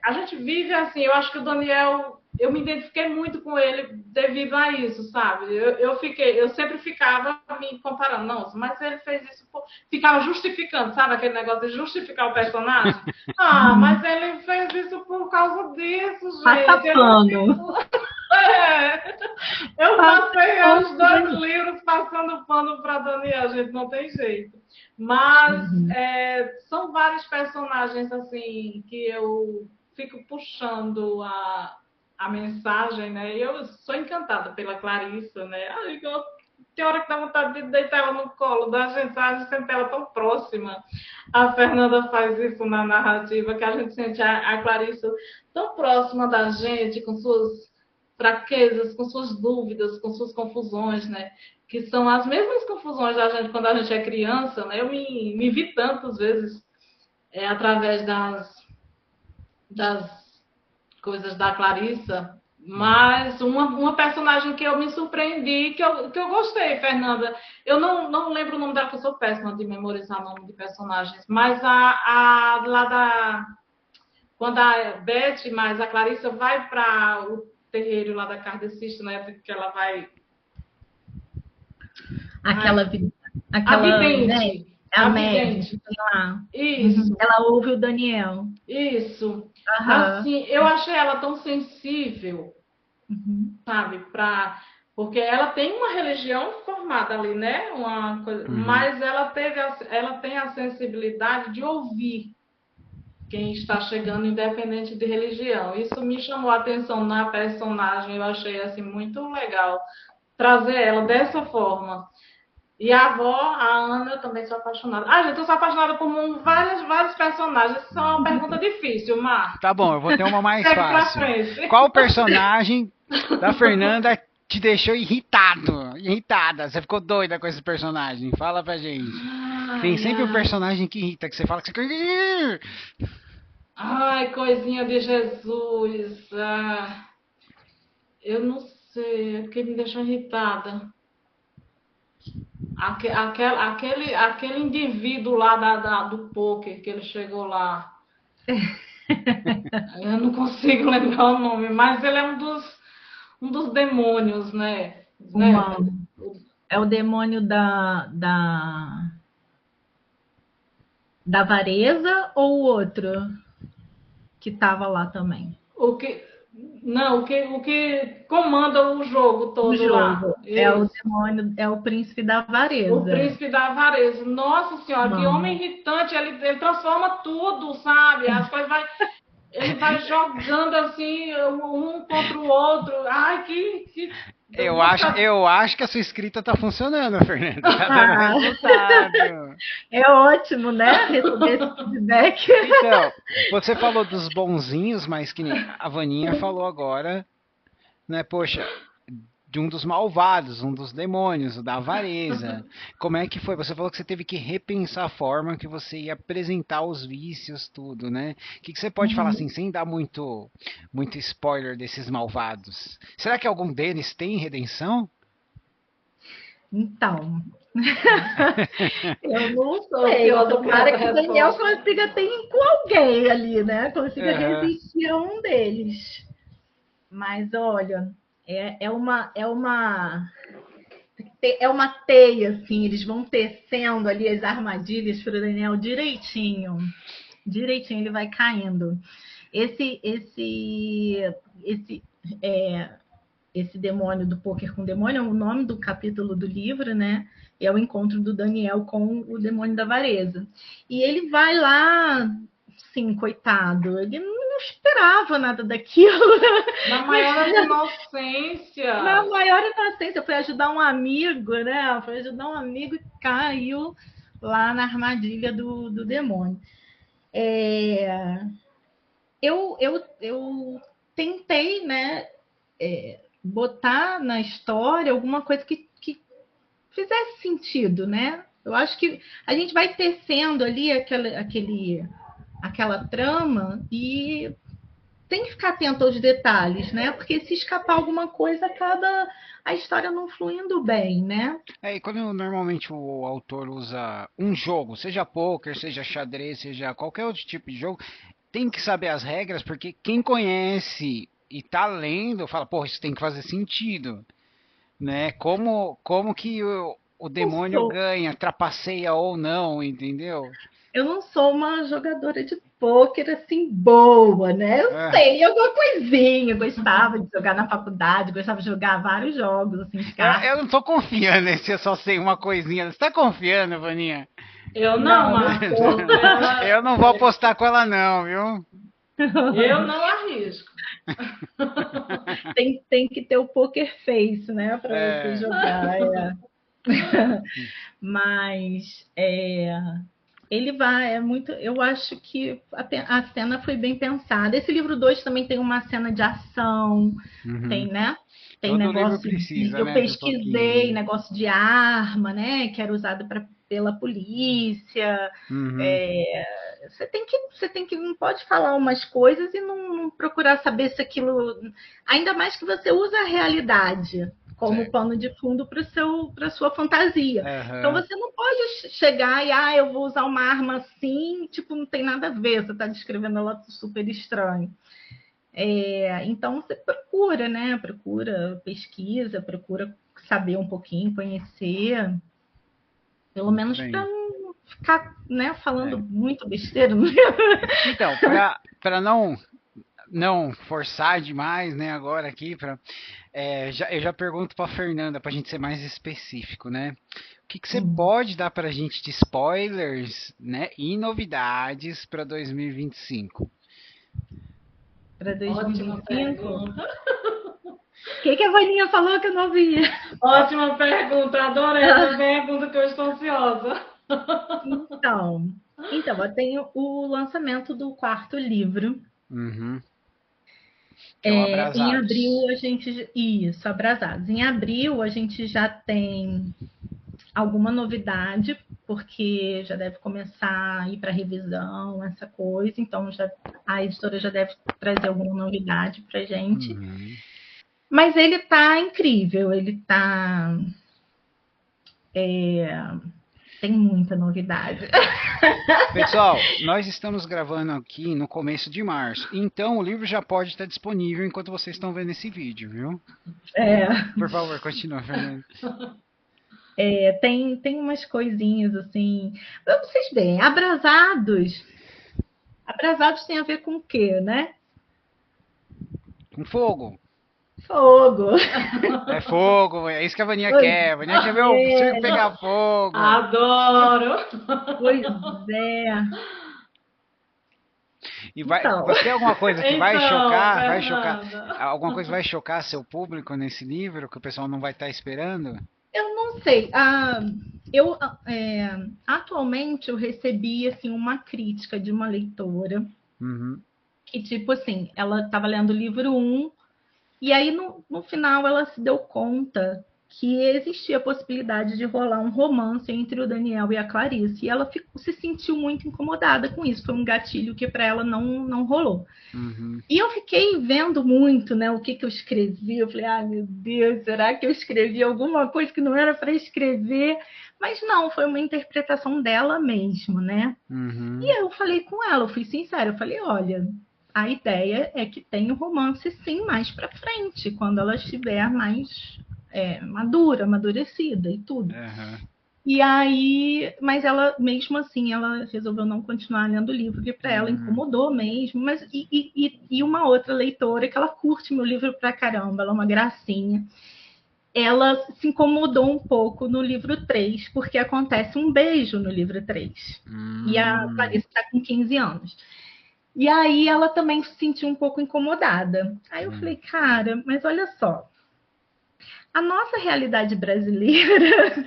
A gente vive assim, eu acho que o Daniel, eu me identifiquei muito com ele devido a isso, sabe? Eu sempre ficava me comparando, não, mas ele fez isso, ficava justificando, sabe aquele negócio de justificar o personagem? Mas ele fez isso por causa disso, gente. Eu passei os 2 livros passando pano para Daniel, gente, não tem jeito. Mas são vários personagens assim que eu fico puxando a mensagem, né? E eu sou encantada pela Clarissa, né? Tem hora que dá vontade de deitar ela no colo da gente, a gente sente ela tão próxima. A Fernanda faz isso na narrativa, que a gente sente a Clarissa tão próxima da gente, com suas fraquezas, com suas dúvidas, com suas confusões, né? Que são as mesmas confusões da gente quando a gente é criança, né? Eu me vi tantas vezes através das coisas da Clarissa, mas uma personagem que eu me surpreendi, que eu gostei, Fernanda. Eu não lembro o nome dela, que eu sou péssima de memorizar nome de personagens, mas lá quando a Beth mais a Clarissa vai para terreiro lá da kardecista, né? Que ela vai... Aquela, A aquela, né, vidente. a A médium vidente. que tem lá. Isso, Ela ouve o Daniel. isso. Aham. Assim, eu achei ela tão sensível, Uhum. sabe? Porque ela tem uma religião formada ali, né? Uma coisa, Uhum. mas ela tem a sensibilidade de ouvir quem está chegando, independente de religião. Isso me chamou a atenção na personagem, eu achei assim muito legal trazer ela dessa forma. E a avó, a Ana, eu também sou apaixonada. Ah, gente, eu sou apaixonada por vários personagens. Isso é uma pergunta difícil, Mar. Tá bom, eu vou ter uma mais Segue pra fácil. frente. Qual personagem da Fernanda te deixou irritado? Irritada? Você ficou doida com esse personagem? Fala pra gente. Tem sempre um personagem que irrita, que você fala que você... Ai, coisinha de Jesus. Ah, eu não sei, o que me deixou irritada. Aquele indivíduo lá do poker que ele chegou lá. Eu não consigo lembrar o nome, mas ele é um dos demônios, né? Uma, é o demônio da avareza ou o outro que estava lá também? O que, não, o que comanda o jogo O todo lá. jogo é o Isso. demônio, é o príncipe da O avareza. príncipe da avareza. Nossa senhora, que Mano. homem irritante. Ele transforma tudo, sabe? As coisas ele vai jogando assim, um contra o outro. Ai, que Eu acho que a sua escrita tá funcionando, Fernanda. Tá dando resultado. É ótimo, né? Receber esse feedback. Então, você falou dos bonzinhos, mas que nem a Vaninha falou agora, né? Poxa, de um dos malvados, um dos demônios, o da avareza. Como é que foi? Você falou que você teve que repensar a forma que você ia apresentar os vícios, tudo, né? O que você pode falar assim, sem dar muito spoiler desses malvados? Será que algum deles tem redenção? Então, eu não Tô sei. ansiosa por Tomara essa que o Daniel resposta. consiga ter com alguém ali, né? Consiga Aham. resistir a um deles. Mas olha, é uma teia, assim, eles vão tecendo ali as armadilhas para o Daniel direitinho. Direitinho, ele vai caindo. Esse, é, esse demônio do poker com demônio é o nome do capítulo do livro, né? É o encontro do Daniel com o demônio da avareza. E ele vai lá, sim, coitado, ele não esperava nada daquilo. Na maior inocência. Na maior inocência, foi ajudar um amigo, né? Foi ajudar um amigo e caiu lá na armadilha do demônio. Eu tentei, né, botar na história alguma coisa que fizesse sentido, né? Eu acho que a gente vai tecendo ali aquela trama e tem que ficar atento aos detalhes, né? Porque se escapar alguma coisa, acaba a história não fluindo bem, né? E quando normalmente o autor usa um jogo, seja poker, seja xadrez, seja qualquer outro tipo de jogo, tem que saber as regras, porque quem conhece e tá lendo, fala, pô, isso tem que fazer sentido, né? Como que o demônio ganha, trapaceia ou não, entendeu? Eu não sou uma jogadora de pôquer assim boa, né? Eu sei alguma coisinha, eu gostava de jogar na faculdade, gostava de jogar vários jogos assim de cartas. Eu não tô confiando se eu só sei uma coisinha. Você tá confiando, Vaninha? Eu não, Marcos. Eu não vou apostar com ela não, viu? Eu não arrisco. Tem que ter o poker face, né, para você jogar. Mas ele vai, muito. Eu acho que a cena foi bem pensada. Esse livro 2 também tem uma cena de ação, tem, né? Tem Todo negócio livro precisa, eu né, pesquisei negócio de arma, né? Que era usado pela polícia. Você tem que não pode falar umas coisas e não procurar saber se aquilo. Ainda mais que você usa a realidade como pano de fundo para sua fantasia. Então você não pode chegar e eu vou usar uma arma assim, tipo, não tem nada a ver, você está descrevendo ela super estranho. Então você procura, né? Procura pesquisa, procura saber um pouquinho, conhecer, pelo Muito menos para bem. não ficar, né, falando É. muito besteira. Então, para não forçar demais, né, agora aqui, eu já pergunto para Fernanda, para a gente ser mais específico, né? O que você pode dar para a gente de spoilers, né, e novidades para 2025? Para Ótima 2025? O pergunta. que a Vaninha falou que eu não vi? Ótima pergunta. Adorei essa pergunta que eu estou ansiosa. Então, eu tenho o lançamento do quarto livro. Uhum. Que é o Em Abrasados. abril a gente. Isso, Abrasados. Em abril a gente já tem alguma novidade, porque já deve começar a ir para revisão, essa coisa. Então a editora já deve trazer alguma novidade para gente. Uhum. Mas ele tá incrível, ele tá. Tem muita novidade. Pessoal, nós estamos gravando aqui no começo de março, então o livro já pode estar disponível enquanto vocês estão vendo esse vídeo, viu? Por favor, continua, Fernanda. Tem umas coisinhas assim. Pra vocês verem, abrasados. Abrasados tem a ver com o quê, né? Com fogo. Fogo. É fogo, é isso que a Vaninha Pois quer. A Vaninha quer ver o circo pegar fogo. Adoro. Pois é. E Então, você tem alguma coisa que vai Então, chocar? Vai chocar? Fernanda. Alguma coisa vai chocar seu público nesse livro que o pessoal não vai estar esperando? eu não sei. Eu atualmente eu recebi assim uma crítica de uma leitora Uhum. que tipo assim, ela estava lendo o livro 1 e aí no final ela se deu conta que existia a possibilidade de rolar um romance entre o Daniel e a Clarice. E ela se sentiu muito incomodada com isso. Foi um gatilho que para ela não rolou. Uhum. E eu fiquei vendo muito, né, o que eu escrevi. Eu falei, meu Deus, será que eu escrevi alguma coisa que não era para escrever? Mas não, foi uma interpretação dela mesmo, né? Uhum. E eu falei com ela, eu fui sincera, eu falei, olha, a ideia é que tenha o romance sim mais para frente, quando ela estiver mais madura, amadurecida e tudo. Uhum. E aí, mas ela, mesmo assim, ela resolveu não continuar lendo o livro, porque para ela incomodou mesmo. Mas e uma outra leitora que ela curte meu livro pra caramba, ela é uma gracinha. Ela se incomodou um pouco no livro 3, porque acontece um beijo no livro 3. E a Clarice está com 15 anos. E aí ela também se sentiu um pouco incomodada. Aí eu falei, cara, mas olha só, a nossa realidade brasileira,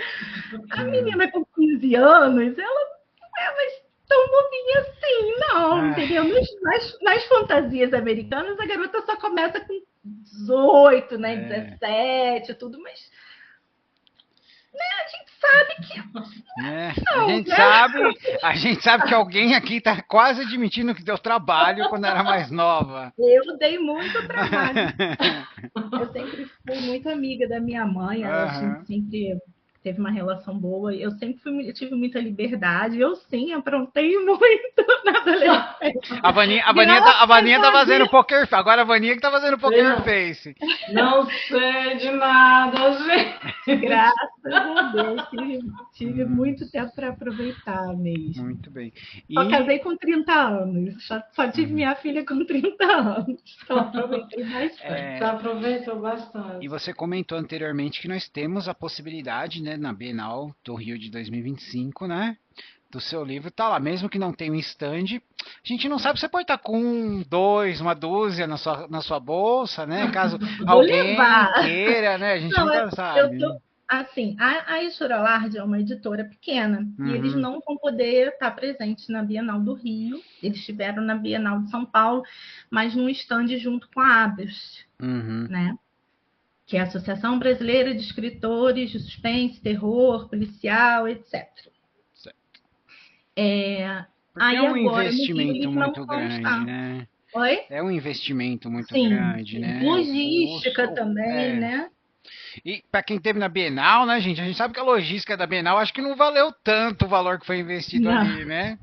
a menina com 15 anos, ela não é mais tão bobinha assim, não, entendeu? Nas fantasias americanas, a garota só começa com 18, né, 17, tudo, mas a gente sabe que... A gente sabe que alguém aqui está quase admitindo que deu trabalho quando era mais nova. Eu dei muito trabalho. Eu sempre fui muito amiga da minha mãe, ela sempre teve uma relação boa. Eu tive muita liberdade. Eu sim, aprontei muito na adolescência. A Vaninha tá fazendo poker face. Agora a Vaninha que tá fazendo poker face. Não sei de nada, gente. Graças a Deus, tive muito tempo para aproveitar mesmo. Muito bem. Só casei com 30 anos. Só tive minha filha com 30 anos. Então aproveitei bastante. Aproveitou bastante. E você comentou anteriormente que nós temos a possibilidade, né, na Bienal do Rio de 2025, né? Do seu livro tá lá, mesmo que não tenha um stand. A gente não sabe, você pode estar com uma dúzia na sua bolsa, né? Caso alguém queira, né? A gente nunca sabe. Assim, a editora Lard é uma editora pequena e eles não vão poder estar presentes na Bienal do Rio. Eles estiveram na Bienal de São Paulo, mas num stand junto com a ABES, né? Que é a Associação Brasileira de Escritores de Suspense, Terror, Policial, etc. É um investimento muito grande, né? Oi? É um investimento muito grande, né? Logística também, né? E para quem teve na Bienal, né, gente? A gente sabe que a logística da Bienal acho que não valeu tanto o valor que foi investido ali, né?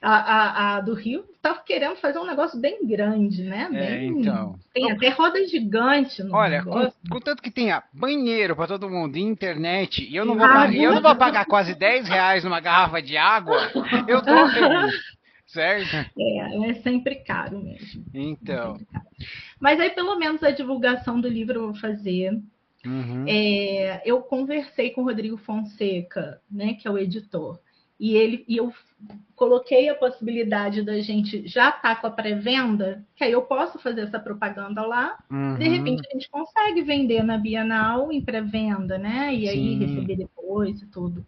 A do Rio tá querendo fazer um negócio bem grande, né? Então. Tem até roda gigante no Olha, negócio. contanto que tenha banheiro para todo mundo e internet, e eu não vou pagar quase R$ 10 numa garrafa de água, eu tô feliz, certo? É sempre caro mesmo. Então. Sempre caro. Mas aí, pelo menos, a divulgação do livro eu vou fazer. Uhum. Eu conversei com o Rodrigo Fonseca, né, que é o editor, e eu coloquei a possibilidade da gente já estar com a pré-venda, que aí eu posso fazer essa propaganda lá, Uhum. de repente a gente consegue vender na Bienal em pré-venda, né? E aí receber depois e tudo.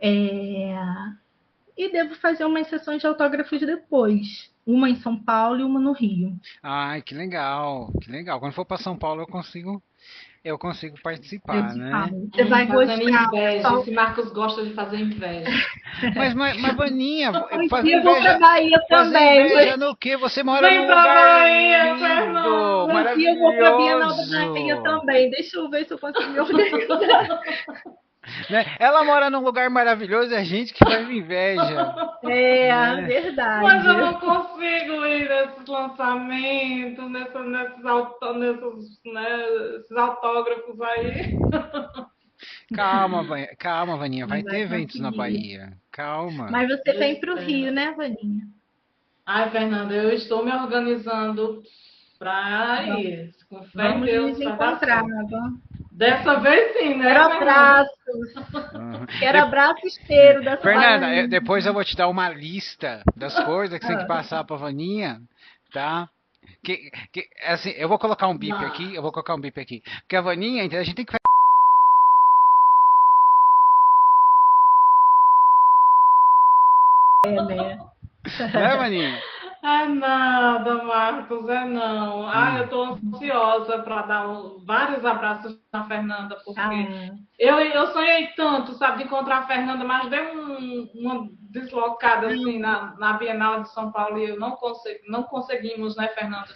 E devo fazer umas sessões de autógrafos depois. Uma em São Paulo e uma no Rio. Ai, que legal, que legal. Quando for para São Paulo eu consigo participar, né? Você vai fazendo gostar. inveja. Esse Marcos gosta de fazer inveja. Mas Vaninha, fazer Eu vou pra inveja, Bahia fazer também. inveja no quê? Você mora Vem num pra lugar Bahia, lindo, Fernanda. E eu vou pra Bienal da Bahia maravilhoso. também. Deixa eu ver se eu consigo me organizar. Né? Ela mora num lugar maravilhoso e a gente que faz inveja. Né? Verdade. Mas eu não consigo ir nesses lançamentos, nesses autógrafos aí. Calma, Vaninha. Vai ter eventos na conseguir. Bahia. Calma. Mas você vem pro Rio, né, Vaninha? Ai, Fernanda, eu estou me organizando para ir. Com fé em Vamos Deus, nos vai dar encontrar. certo. Dessa vez sim, né, Quero Fernanda? abraços. Uhum. Quero abraço esteiro dessa Fernanda, Bahia. depois eu vou te dar uma lista das coisas que você tem que passar pra Vaninha, tá? Assim, eu vou colocar um bip aqui, Porque a Vaninha, a gente tem que Né? né, Vaninha? É nada, Marcos, é não. Ah, eu tô ansiosa para dar vários abraços na Fernanda, porque eu sonhei tanto, sabe, de encontrar a Fernanda, mas deu uma deslocada assim na Bienal de São Paulo e eu não conseguimos, né, Fernanda?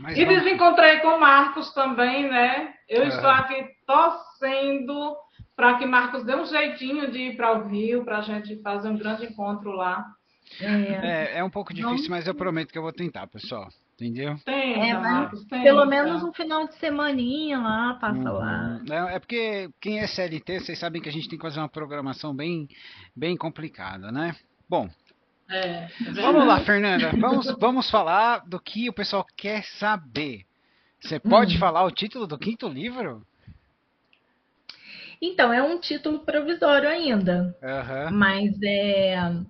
Mas E desencontrei com o Marcos também, né? Eu estou aqui torcendo para que Marcos dê um jeitinho de ir para o Rio, para a gente fazer um grande encontro lá. É um pouco difícil, mas eu prometo que eu vou tentar, pessoal. Entendeu? Tenta, Marcos, tenta. Pelo menos um final de semaninha lá, passa lá. É porque quem é CLT, vocês sabem que a gente tem que fazer uma programação bem complicada, né? Bom, vamos lá, Fernanda. Vamos falar do que o pessoal quer saber. Você pode falar o título do 5º livro? Então, é um título provisório ainda. Uhum. Mas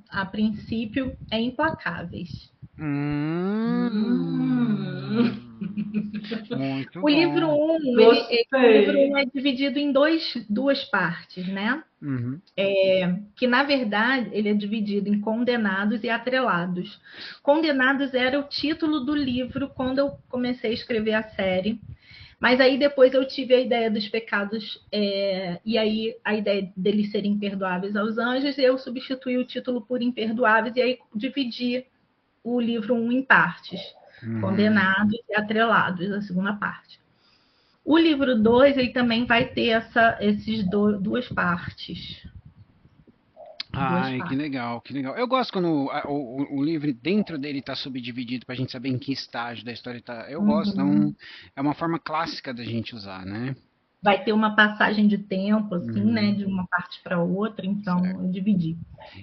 a princípio é Implacáveis. Muito o bom. livro 1 é dividido em duas partes, né? Uhum. Que na verdade ele é dividido em Condenados e Atrelados. Condenados era o título do livro quando eu comecei a escrever a série. Mas aí depois eu tive a ideia dos pecados, e aí a ideia deles serem imperdoáveis aos anjos, e eu substituí o título por Imperdoáveis, e aí dividi o livro 1 em partes, Condenados e Atrelados, a segunda parte. O livro 2, ele também vai ter esses duas partes. Ai, que legal, que legal. Eu gosto quando o livro dentro dele está subdividido para a gente saber em que estágio da história está. Eu gosto, é uma forma clássica da gente usar, né? Vai ter uma passagem de tempo, assim, né? De uma parte para outra, então eu dividi.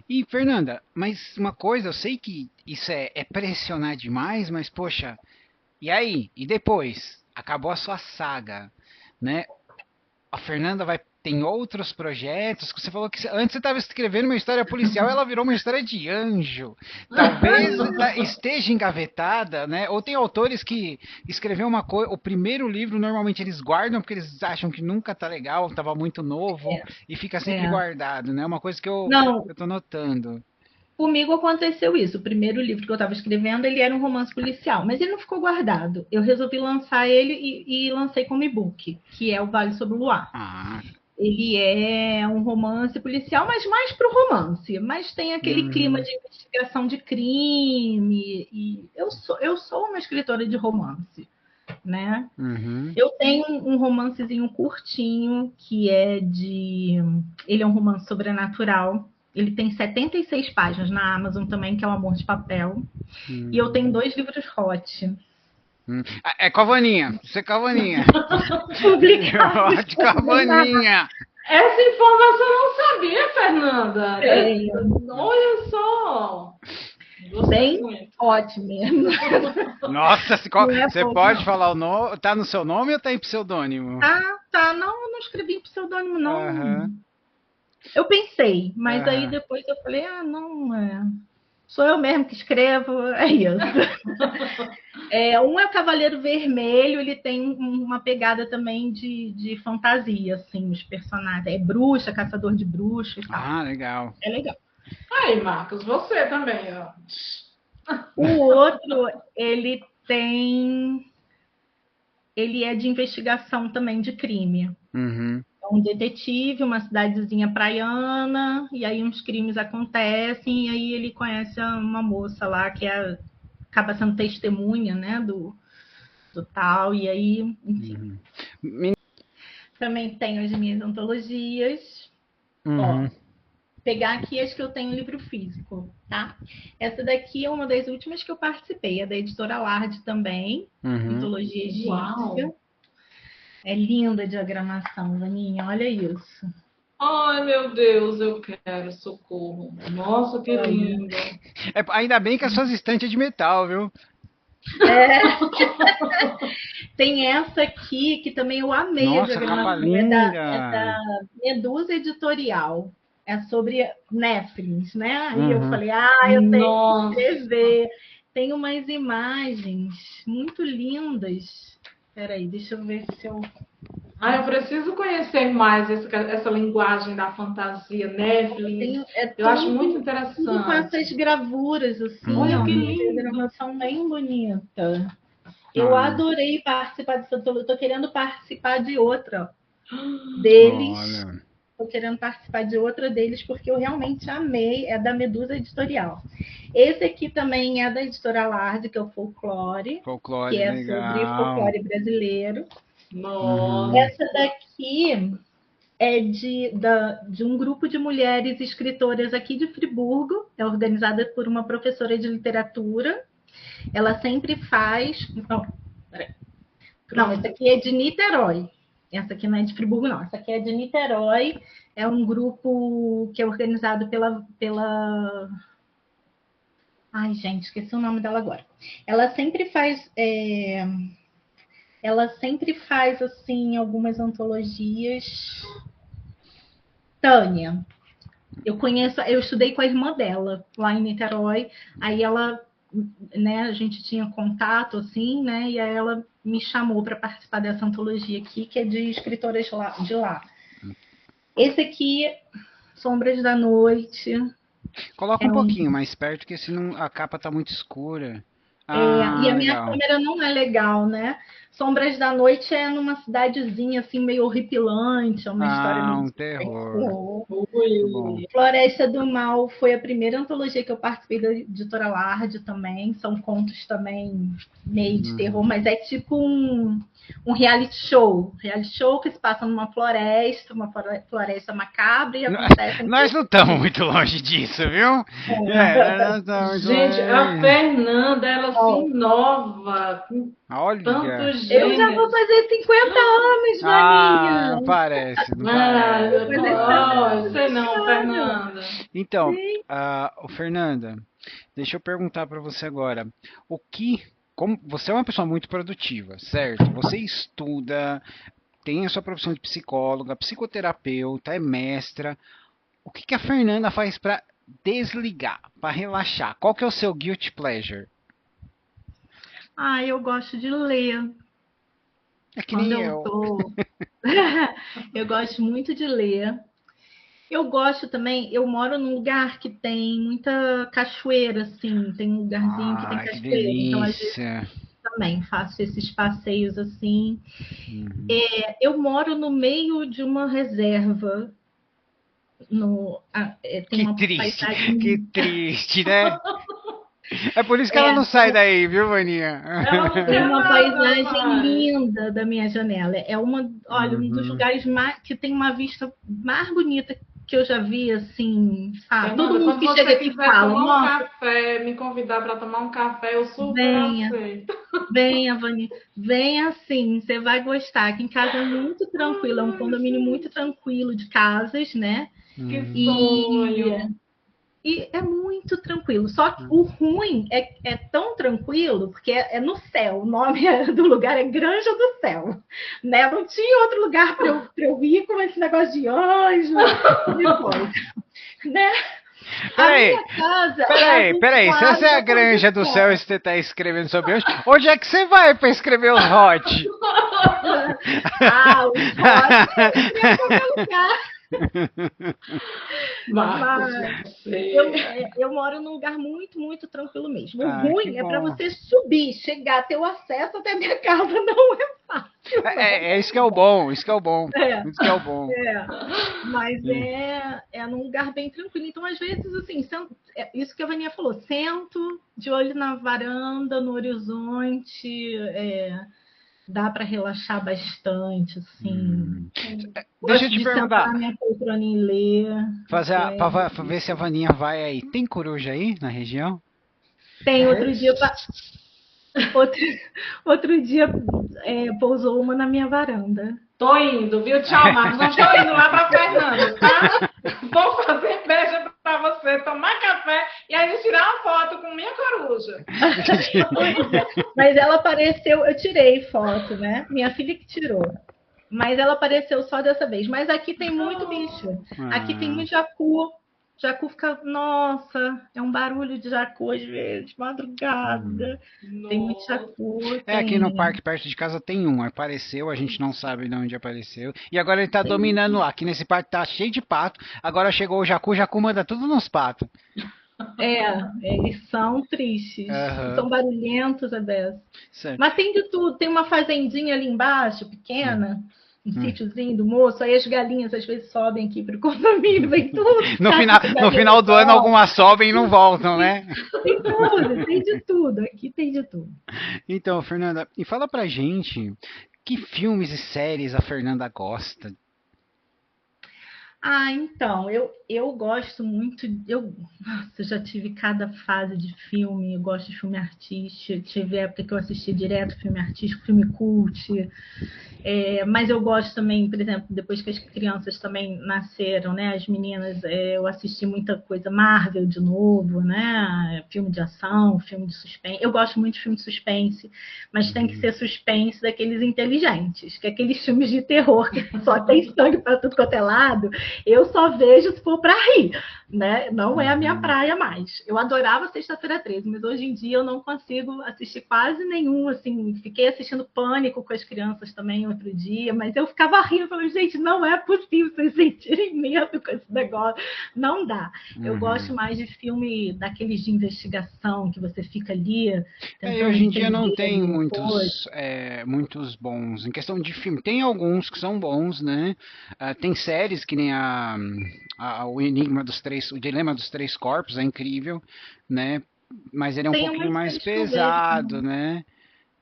E, Fernanda, mas uma coisa, eu sei que isso é pressionar demais, mas, poxa, e aí? E depois? Acabou a sua saga, né? A Fernanda tem outros projetos. Você falou que antes você estava escrevendo uma história policial, ela virou uma história de anjo. Talvez esteja engavetada, né? Ou tem autores que escreveram uma coisa. O primeiro livro normalmente eles guardam porque eles acham que nunca tá legal, estava muito novo e fica sempre guardado, né? Uma coisa que eu tô notando. Comigo aconteceu isso. O primeiro livro que eu estava escrevendo, ele era um romance policial, mas ele não ficou guardado. Eu resolvi lançar ele e lancei como e-book, que é o Vale sobre o Luar. Ele é um romance policial, mas mais para o romance. Mas tem aquele clima de investigação de crime. E eu sou uma escritora de romance, né? Eu tenho um romancezinho curtinho, que ele é um romance sobrenatural, Ele tem 76 páginas na Amazon também, que é o Amor de Papel. E eu tenho 2 livros hot. É com a Vaninha. Você com a Vaninha. Publicados. Hot com a Vaninha. Essa informação eu não sabia, Fernanda. Tenho. Olha só. Bem Muito. hot mesmo. Nossa, Não é você pouco, pode não. falar o nome? Tá no seu nome ou tá em pseudônimo? Tá. Não, eu não escrevi em pseudônimo, não. Aham. Eu pensei, mas aí Aham. depois eu falei, não, sou eu mesmo que escrevo, é isso. Um é o Cavaleiro Vermelho, ele tem uma pegada também de fantasia, assim, os personagens. É bruxa, caçador de bruxas e tal. Ah, legal. É legal. Aí, Marcos, você também, ó. O outro, ele é de investigação também de crime. Uhum. É um detetive, uma cidadezinha praiana, e aí uns crimes acontecem, e aí ele conhece uma moça lá que acaba sendo testemunha, né, do tal, e aí, enfim. Também tenho as minhas antologias. Uhum. Pegar aqui as que eu tenho em livro físico, tá? Essa daqui é uma das últimas que eu participei, é da editora Lard também, Mitologia Egípcia. Uau. É linda a diagramação, Vaninha, olha isso. Ai, meu Deus, eu quero socorro. Nossa, que lindo. Ainda bem que as suas estantes é de metal, viu? Tem essa aqui que também eu amei. Nossa, a diagramação. capa linda. É da Medusa Editorial. É sobre Néflins, né? Aí eu falei, eu tenho que escrever. Tem umas imagens muito lindas. Peraí, deixa eu ver se eu... Eu preciso conhecer mais essa linguagem da fantasia, Neville. Eu acho muito interessante. Tudo com essas gravuras, assim. Olha que Uma lindo. diagramação bem bonita. Eu adorei participar dessa. Eu tô querendo participar de outra deles. Olha. Tô querendo participar de outra deles porque eu realmente amei. É da Medusa Editorial. Esse aqui também é da editora Lard, que é o Folclore. Folclore, que é legal. sobre folclore brasileiro. Nossa. Essa daqui é de um grupo de mulheres escritoras aqui de Friburgo. É organizada por uma professora de literatura. Ela sempre faz... Não, essa aqui é de Niterói. Essa aqui não é de Friburgo, não. Essa aqui é de Niterói. É um grupo que é organizado pela... Ai, gente, esqueci o nome dela agora. Ela sempre faz, assim, algumas antologias. Tânia. Eu estudei com a irmã dela, lá em Niterói. Aí ela, né, a gente tinha contato, assim, né? E aí ela me chamou para participar dessa antologia aqui, que é de escritoras de lá. Esse aqui, Sombras da Noite. Coloca um pouquinho mais perto, porque senão a capa tá muito escura. E a minha legal. câmera não é legal, né? Sombras da Noite é numa cidadezinha, assim, meio horripilante. É uma história meio Um terror. Ui. Floresta do Mal foi a primeira antologia que eu participei da editora Lard também. São contos também meio de terror, mas é tipo um reality show. Reality show que se passa numa floresta macabra e acontece... Nós não estamos muito longe disso, viu? Nós estamos muito Gente, longe. a Fernanda, ela se inova com Olha. tanto gênero. Eu já vou fazer 50 anos, Vaninha. Parece. Não parece. Sei não, Fernanda. Então, Fernanda, deixa eu perguntar para você agora. Como você é uma pessoa muito produtiva, certo? Você estuda, tem a sua profissão de psicóloga, psicoterapeuta, é mestra. O que a Fernanda faz para desligar, para relaxar? Qual que é o seu guilty pleasure? Eu gosto de ler. É que nem Eu gosto muito de ler. Eu gosto também, eu moro num lugar que tem muita cachoeira, assim, tem um lugarzinho que tem cachoeira. Que delícia. Então, às vezes, também faço esses passeios assim. Eu moro no meio de uma reserva. Que triste, né? É por isso que ela não sai daí, viu, Vaninha? Tem uma paisagem linda da minha janela. Olha, um dos lugares que tem uma vista mais bonita que eu já vi, assim, sabe? Todo Fernanda, mundo quando que você chega aqui quiser fala, tomar um nossa, café, me convidar para tomar um café, eu super venha, aceito. venha, Vani, venha sim, você vai gostar. Aqui em casa é muito tranquilo, é um Ai, condomínio muito gente, tranquilo de casas, né? que E, sonho. e é muito tranquilo. Só que o ruim é tão tranquilo, porque é no céu. O nome do lugar é Granja do Céu. Né? Não tinha outro lugar para eu ir com esse negócio de anjo e coisa. Né? A Peraí, minha casa é a peraí. Se 24 essa é a da Pôr do granja do céu e Sol. você tá escrevendo sobre hoje, onde é que você vai pra escrever os hot? Ah, os hot em qualquer lugar. Marcos, Mas você. eu moro num lugar muito, muito tranquilo mesmo. O Ah, que ruim é para bom. você subir, chegar, ter o acesso até a minha casa. Não é fácil, não. É isso que é o bom, isso que é o bom. É, Isso que é o bom. é. Mas É. é num lugar bem tranquilo. Então, às vezes, assim, isso que a Vaninha falou, sento de olho na varanda, no horizonte, dá para relaxar bastante, assim. Hum. Deixa eu Gosto te de sentar perguntar, na minha poltrona e ler. fazer Isso é. pra ver se a Vaninha vai aí. Tem coruja aí na região? Tem É. outro, outro dia pousou uma na minha varanda. Tô indo, viu? Tchau, Marcos. Não tô indo lá pra Fernanda, tá? Vou fazer beijo pra você, tomar café e aí tirar uma foto com minha coruja. Pois é. Mas ela apareceu, eu tirei foto, né? Minha filha que tirou. Mas ela apareceu só dessa vez. Mas aqui tem muito bicho. Aqui tem Ah, muito jacu. Jacu fica. Nossa, é um barulho de jacu às vezes, hum. madrugada. Tem muito Nossa. jacu, É, aqui no tem. parque perto de casa tem um. Apareceu, a gente não sabe de onde apareceu. E agora ele tá Tem. dominando lá. Aqui nesse parque tá cheio de pato. Agora chegou o Jacu manda tudo nos patos. Eles são tristes. Aham. São barulhentos, a beça. Certo. Mas tem de tudo. Tem uma fazendinha ali embaixo, Hum, pequena, um hum. sítiozinho do moço. Aí as galinhas às vezes sobem aqui pro condomínio, vem tudo. No final do ano, algumas sobem e não voltam, né? Tem tudo, tem de tudo. Aqui tem de tudo. Então, Fernanda, e fala pra gente que filmes e séries a Fernanda gosta. Ah, então, eu gosto muito. Nossa, eu já tive cada fase de filme. Eu gosto de filme artístico. Tive época que eu assisti direto filme artístico, filme cult. Mas eu gosto também, por exemplo, depois que as crianças também nasceram, né? As meninas, eu assisti muita coisa Marvel de novo, né? Filme de ação, filme de suspense. Eu gosto muito de filme de suspense, mas tem que Uhum. ser suspense daqueles inteligentes, que é aqueles filmes de terror que só tem sangue para tudo quanto é lado. Eu só vejo se for para rir, né? Não é a minha Uhum. praia mais. Eu adorava Sexta-feira 13, mas hoje em dia eu não consigo assistir quase nenhum, assim. Fiquei assistindo Pânico com as crianças também outro dia, mas eu ficava rindo, falando, gente, não é possível vocês sentirem medo com esse negócio. Não dá. Eu Uhum. gosto mais de filme daqueles de investigação, que você fica ali E tentando hoje em dia não entender tem ali a coisa. muitos bons. Em questão de filme, tem alguns que são bons, né? Tem séries que nem o Enigma dos Três, o Dilema dos Três Corpos, é incrível, né? Mas ele é um Tem pouquinho umas mais séries que eu vejo pesado, também. né?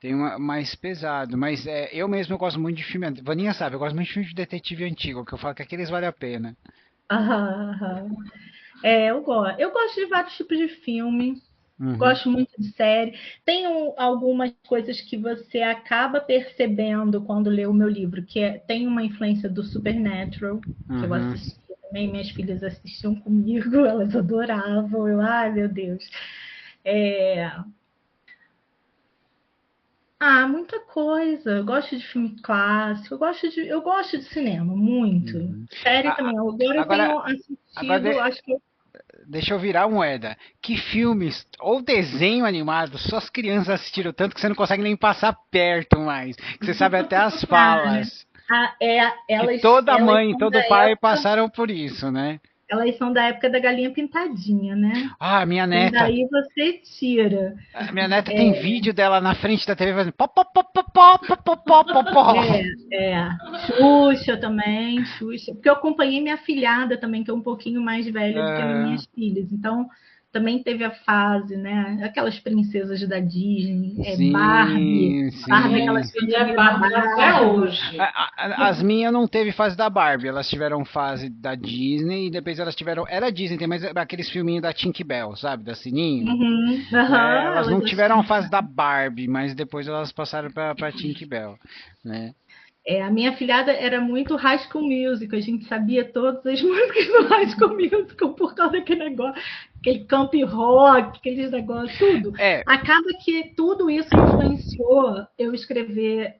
Tem uma mais pesado, mas eu mesmo gosto muito de filme. Vaninha sabe, eu gosto muito de filme de detetive antigo, que eu falo que aqueles vale a pena. Aham, aham. Eu gosto de vários tipos de filme. Uhum, Gosto muito de série. Tem algumas coisas que você acaba percebendo quando lê o meu livro, tem uma influência do Supernatural, que eu uhum. assisti também, minhas filhas assistiam comigo, elas adoravam. Ai, meu Deus. É, muita coisa. Eu gosto de filme clássico, eu gosto de cinema, muito. Uhum. Série A- a- também. Agora eu Agora, tenho agora assistido, acho que. deixa eu virar a moeda. Que filmes ou desenho animado suas crianças assistiram tanto que você não consegue nem passar perto mais? Que você sabe até as Ah, falas. Que elas, toda elas mãe e são todo da pai época passaram por isso, né? Elas são da época da galinha pintadinha, né? Ah, E daí você tira. a minha neta tem vídeo dela na frente da TV fazendo pó, pó, pó, pó, pó, pó, pó, pó, pó, pó. Xuxa também, Xuxa. Porque eu acompanhei minha filhada também, que é um pouquinho mais velha do que as Ah, minhas filhas. Então, também teve a fase, né? Aquelas princesas da Disney, Sim, Barbie, sim. aquelas Minha é figurinhas da Barbie até Barbie. hoje. As minhas não teve fase da Barbie, elas tiveram fase da Disney e depois elas tiveram. Era Disney, tem mais aqueles filminhos da Tinkerbell, sabe? Da Sininho. Uhum, Né? aham, Elas elas não tiveram a assistiam. fase da Barbie, mas depois elas passaram pra Tinkerbell, né? A minha filhada era muito High School Musical, a gente sabia todas as músicas do High School Musical por causa daquele negócio, aquele camp rock, aqueles negócios, tudo. É, Acaba que tudo isso influenciou eu escrever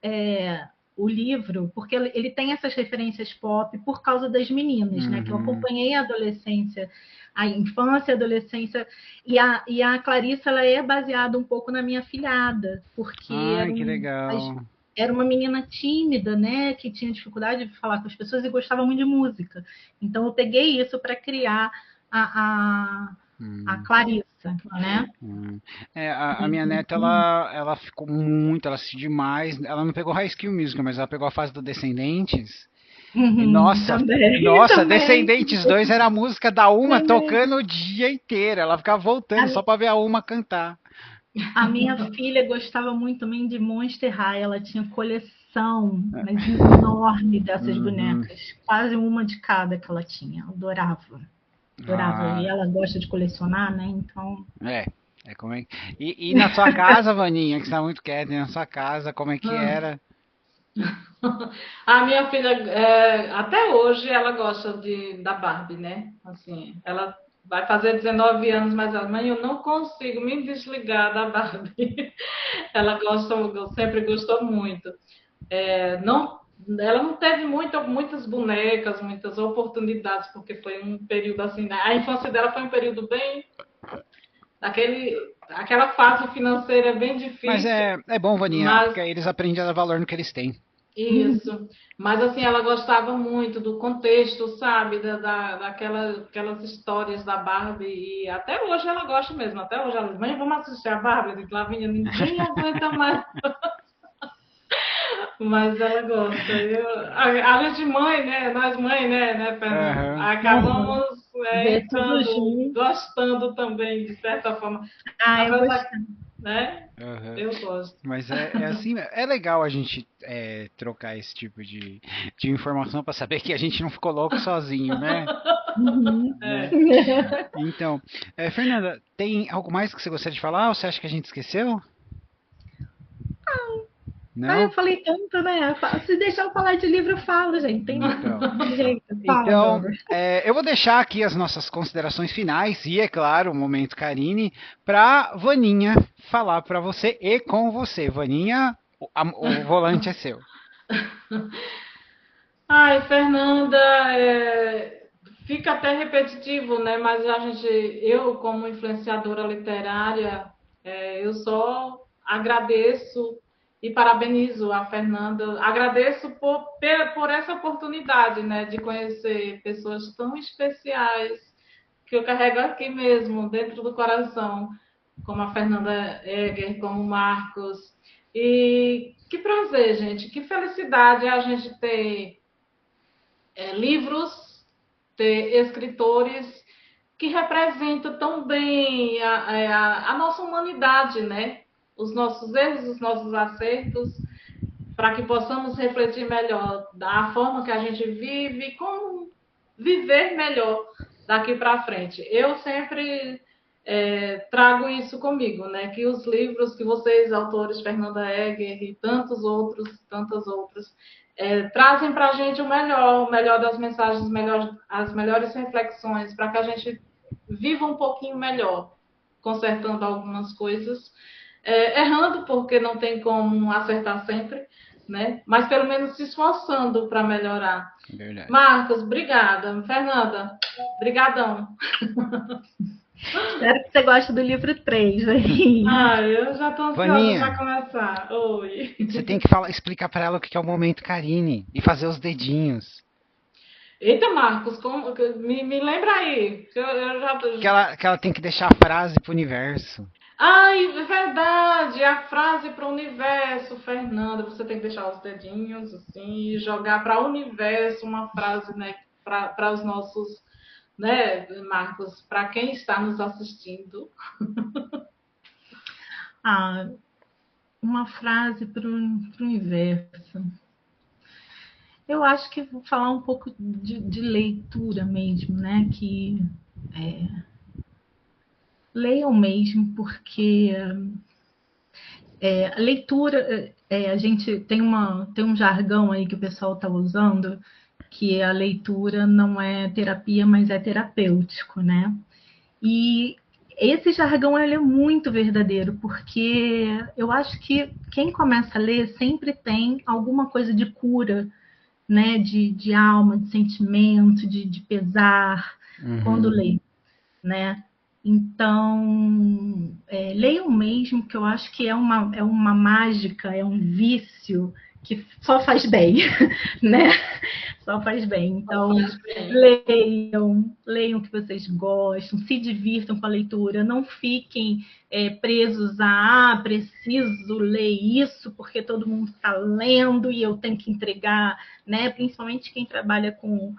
o livro, porque ele tem essas referências pop por causa das meninas, né? Que eu uhum. acompanhei a adolescência, a infância, a adolescência, e a Clarissa ela é baseada um pouco na minha filhada, porque Ai, que legal. era uma menina tímida, né, que tinha dificuldade de falar com as pessoas e gostava muito de música. Então eu peguei isso para criar a Hum, Clarissa, né? hum. A minha neta, ela ficou muito, ela assistiu demais. Ela não pegou High School Musical, mas ela pegou a fase do Descendentes. E nossa, Também, nossa, também, Descendentes 2 era a música da Uma também. tocando o dia inteiro. Ela ficava voltando só pra ver a Uma cantar. A minha filha gostava muito também de Monster High, ela tinha coleção, mas enorme dessas Uhum. bonecas, quase uma de cada que ela tinha, adorava. Adorava. E Ah, ela gosta de colecionar, né? Então, é. É como é... e na sua casa, Vaninha, que está muito quieta, e na sua casa, como é que era? A minha filha, até hoje, ela gosta da Barbie, né? Assim, ela vai fazer 19 anos, mas ela, mãe, eu não consigo me desligar da Barbie. Ela gosta, sempre gostou muito. Não, ela não teve muitas bonecas, muitas oportunidades, porque foi um período assim, né? A infância dela foi um período bem, aquela fase financeira bem Mas difícil, é bom, Vaninha, mas porque aí eles aprendem a dar valor no que eles têm. isso. Mas assim, ela gostava muito do contexto, sabe? Aquelas histórias da Barbie. E até hoje ela gosta mesmo. Até hoje ela diz, mãe, vamos assistir a Barbie. Eu digo, Lavínia, ninguém aguenta mais. Mas ela gosta. A gente mãe, né? Nós mãe, né, Fernanda? Aham. Acabamos ver tudo entrando, junto. gostando também, de certa forma. Eu Apesar, gostei. né? Aham. Eu gosto. Mas é assim, é legal a gente trocar esse tipo de informação para saber que a gente não ficou louco sozinho, né? Uhum. Né? Então, Fernanda, tem algo mais que você gostaria de falar ou você acha que a gente esqueceu? Eu Não? falei tanto, né? Se deixar eu falar de livro, eu falo, gente. Tem Então, jeito. Fala, então Douglas. eu vou deixar aqui as nossas considerações finais e, é claro, o momento Karine para Vaninha falar para você e com você. Vaninha, o volante é seu. Ai, Fernanda, fica até repetitivo, né? Mas eu como influenciadora literária, eu só agradeço e parabenizo a Fernanda. Agradeço por essa oportunidade, né? De conhecer pessoas tão especiais que eu carrego aqui mesmo, dentro do coração, como a Fernanda Egger, como o Marcos. E que prazer, gente, que felicidade a gente ter livros, ter escritores que representam tão bem a nossa humanidade, né? Os nossos erros, os nossos acertos, para que possamos refletir melhor da forma que a gente vive, como viver melhor daqui para frente. Eu sempre trago isso comigo, né? Que os livros que vocês, autores, Fernanda Egger e tantos outros, trazem para a gente o melhor das mensagens, as melhores reflexões, para que a gente viva um pouquinho melhor, consertando algumas coisas, errando porque não tem como acertar sempre, né? Mas pelo menos se esforçando para melhorar. Verdade. Marcos, obrigada. Fernanda, brigadão. Espero que você goste do livro 3 aí. Eu já estou ansiosa Vaninha, para começar. Oi. você tem que explicar para ela o que é o momento Karine e fazer os dedinhos. Eita, Marcos, me lembra aí. Eu já. Que ela tem que deixar a frase pro universo. Ai, é verdade, a frase para o universo, Fernanda. Você tem que deixar os dedinhos assim e jogar para o universo uma frase, né, para os nossos né, Marcos, para quem está nos assistindo? Ah, uma frase para o universo. Eu acho que vou falar um pouco de leitura mesmo, né? Que leiam mesmo, porque a leitura, a gente tem um jargão aí que o pessoal está usando, que a leitura não é terapia, mas é terapêutico, né? E esse jargão ele é muito verdadeiro, porque eu acho que quem começa a ler sempre tem alguma coisa de cura, né? De alma, de sentimento, de pesar, quando Uhum. lê, né? Então, leiam mesmo, que eu acho que é uma mágica, é um vício que só faz bem, né? Só faz bem. Só Então, faz bem. leiam o que vocês gostam, se divirtam com a leitura, não fiquem presos preciso ler isso porque todo mundo está lendo e eu tenho que entregar, né? Principalmente quem trabalha com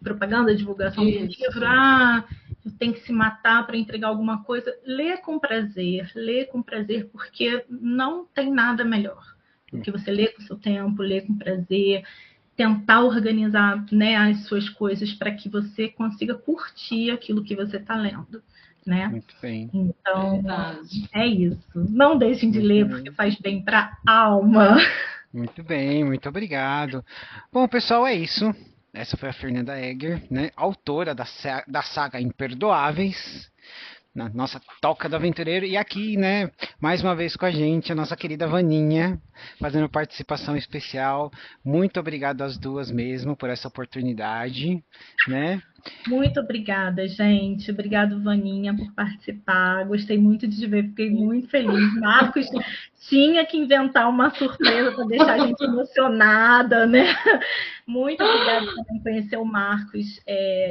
propaganda, divulgação do livro, Isso. eu tenho que se matar para entregar alguma coisa. Lê com prazer, porque não tem nada melhor do que você ler com o seu tempo, ler com prazer, tentar organizar, né, as suas coisas para que você consiga curtir aquilo que você está lendo, né? Muito bem. Então, Verdade. é isso. Não deixem de Muito ler, porque bem. faz bem para a alma. Muito bem, muito obrigado. Bom, pessoal, é isso. Essa foi a Fernanda Egger, né, autora da saga Imperdoáveis, na nossa Toca do Aventureiro. E aqui, né, mais uma vez com a gente, a nossa querida Vaninha, fazendo participação especial. Muito obrigado às duas mesmo por essa oportunidade, né? Muito obrigada, gente. Obrigado, Vaninha, por participar. Gostei muito de te ver, fiquei muito feliz. Marcos tinha que inventar uma surpresa para deixar a gente emocionada, né? Muito obrigada por também conhecer o Marcos.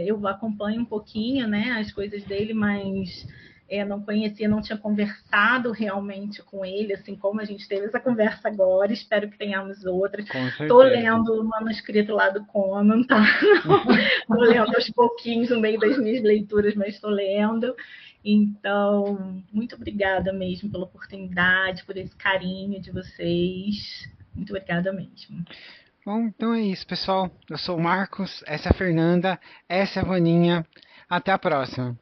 Eu acompanho um pouquinho, né, as coisas dele, mas não conhecia, não tinha conversado realmente com ele, assim como a gente teve essa conversa agora. Espero que tenhamos outras. Com Estou certeza. lendo o manuscrito lá do Conan, tá? Estou lendo aos pouquinhos no meio das minhas leituras, mas estou lendo. Então, muito obrigada mesmo pela oportunidade, por esse carinho de vocês. Muito obrigada mesmo. Bom, então é isso, pessoal. Eu sou o Marcos, essa é a Fernanda, essa é a Vaninha. Até a próxima.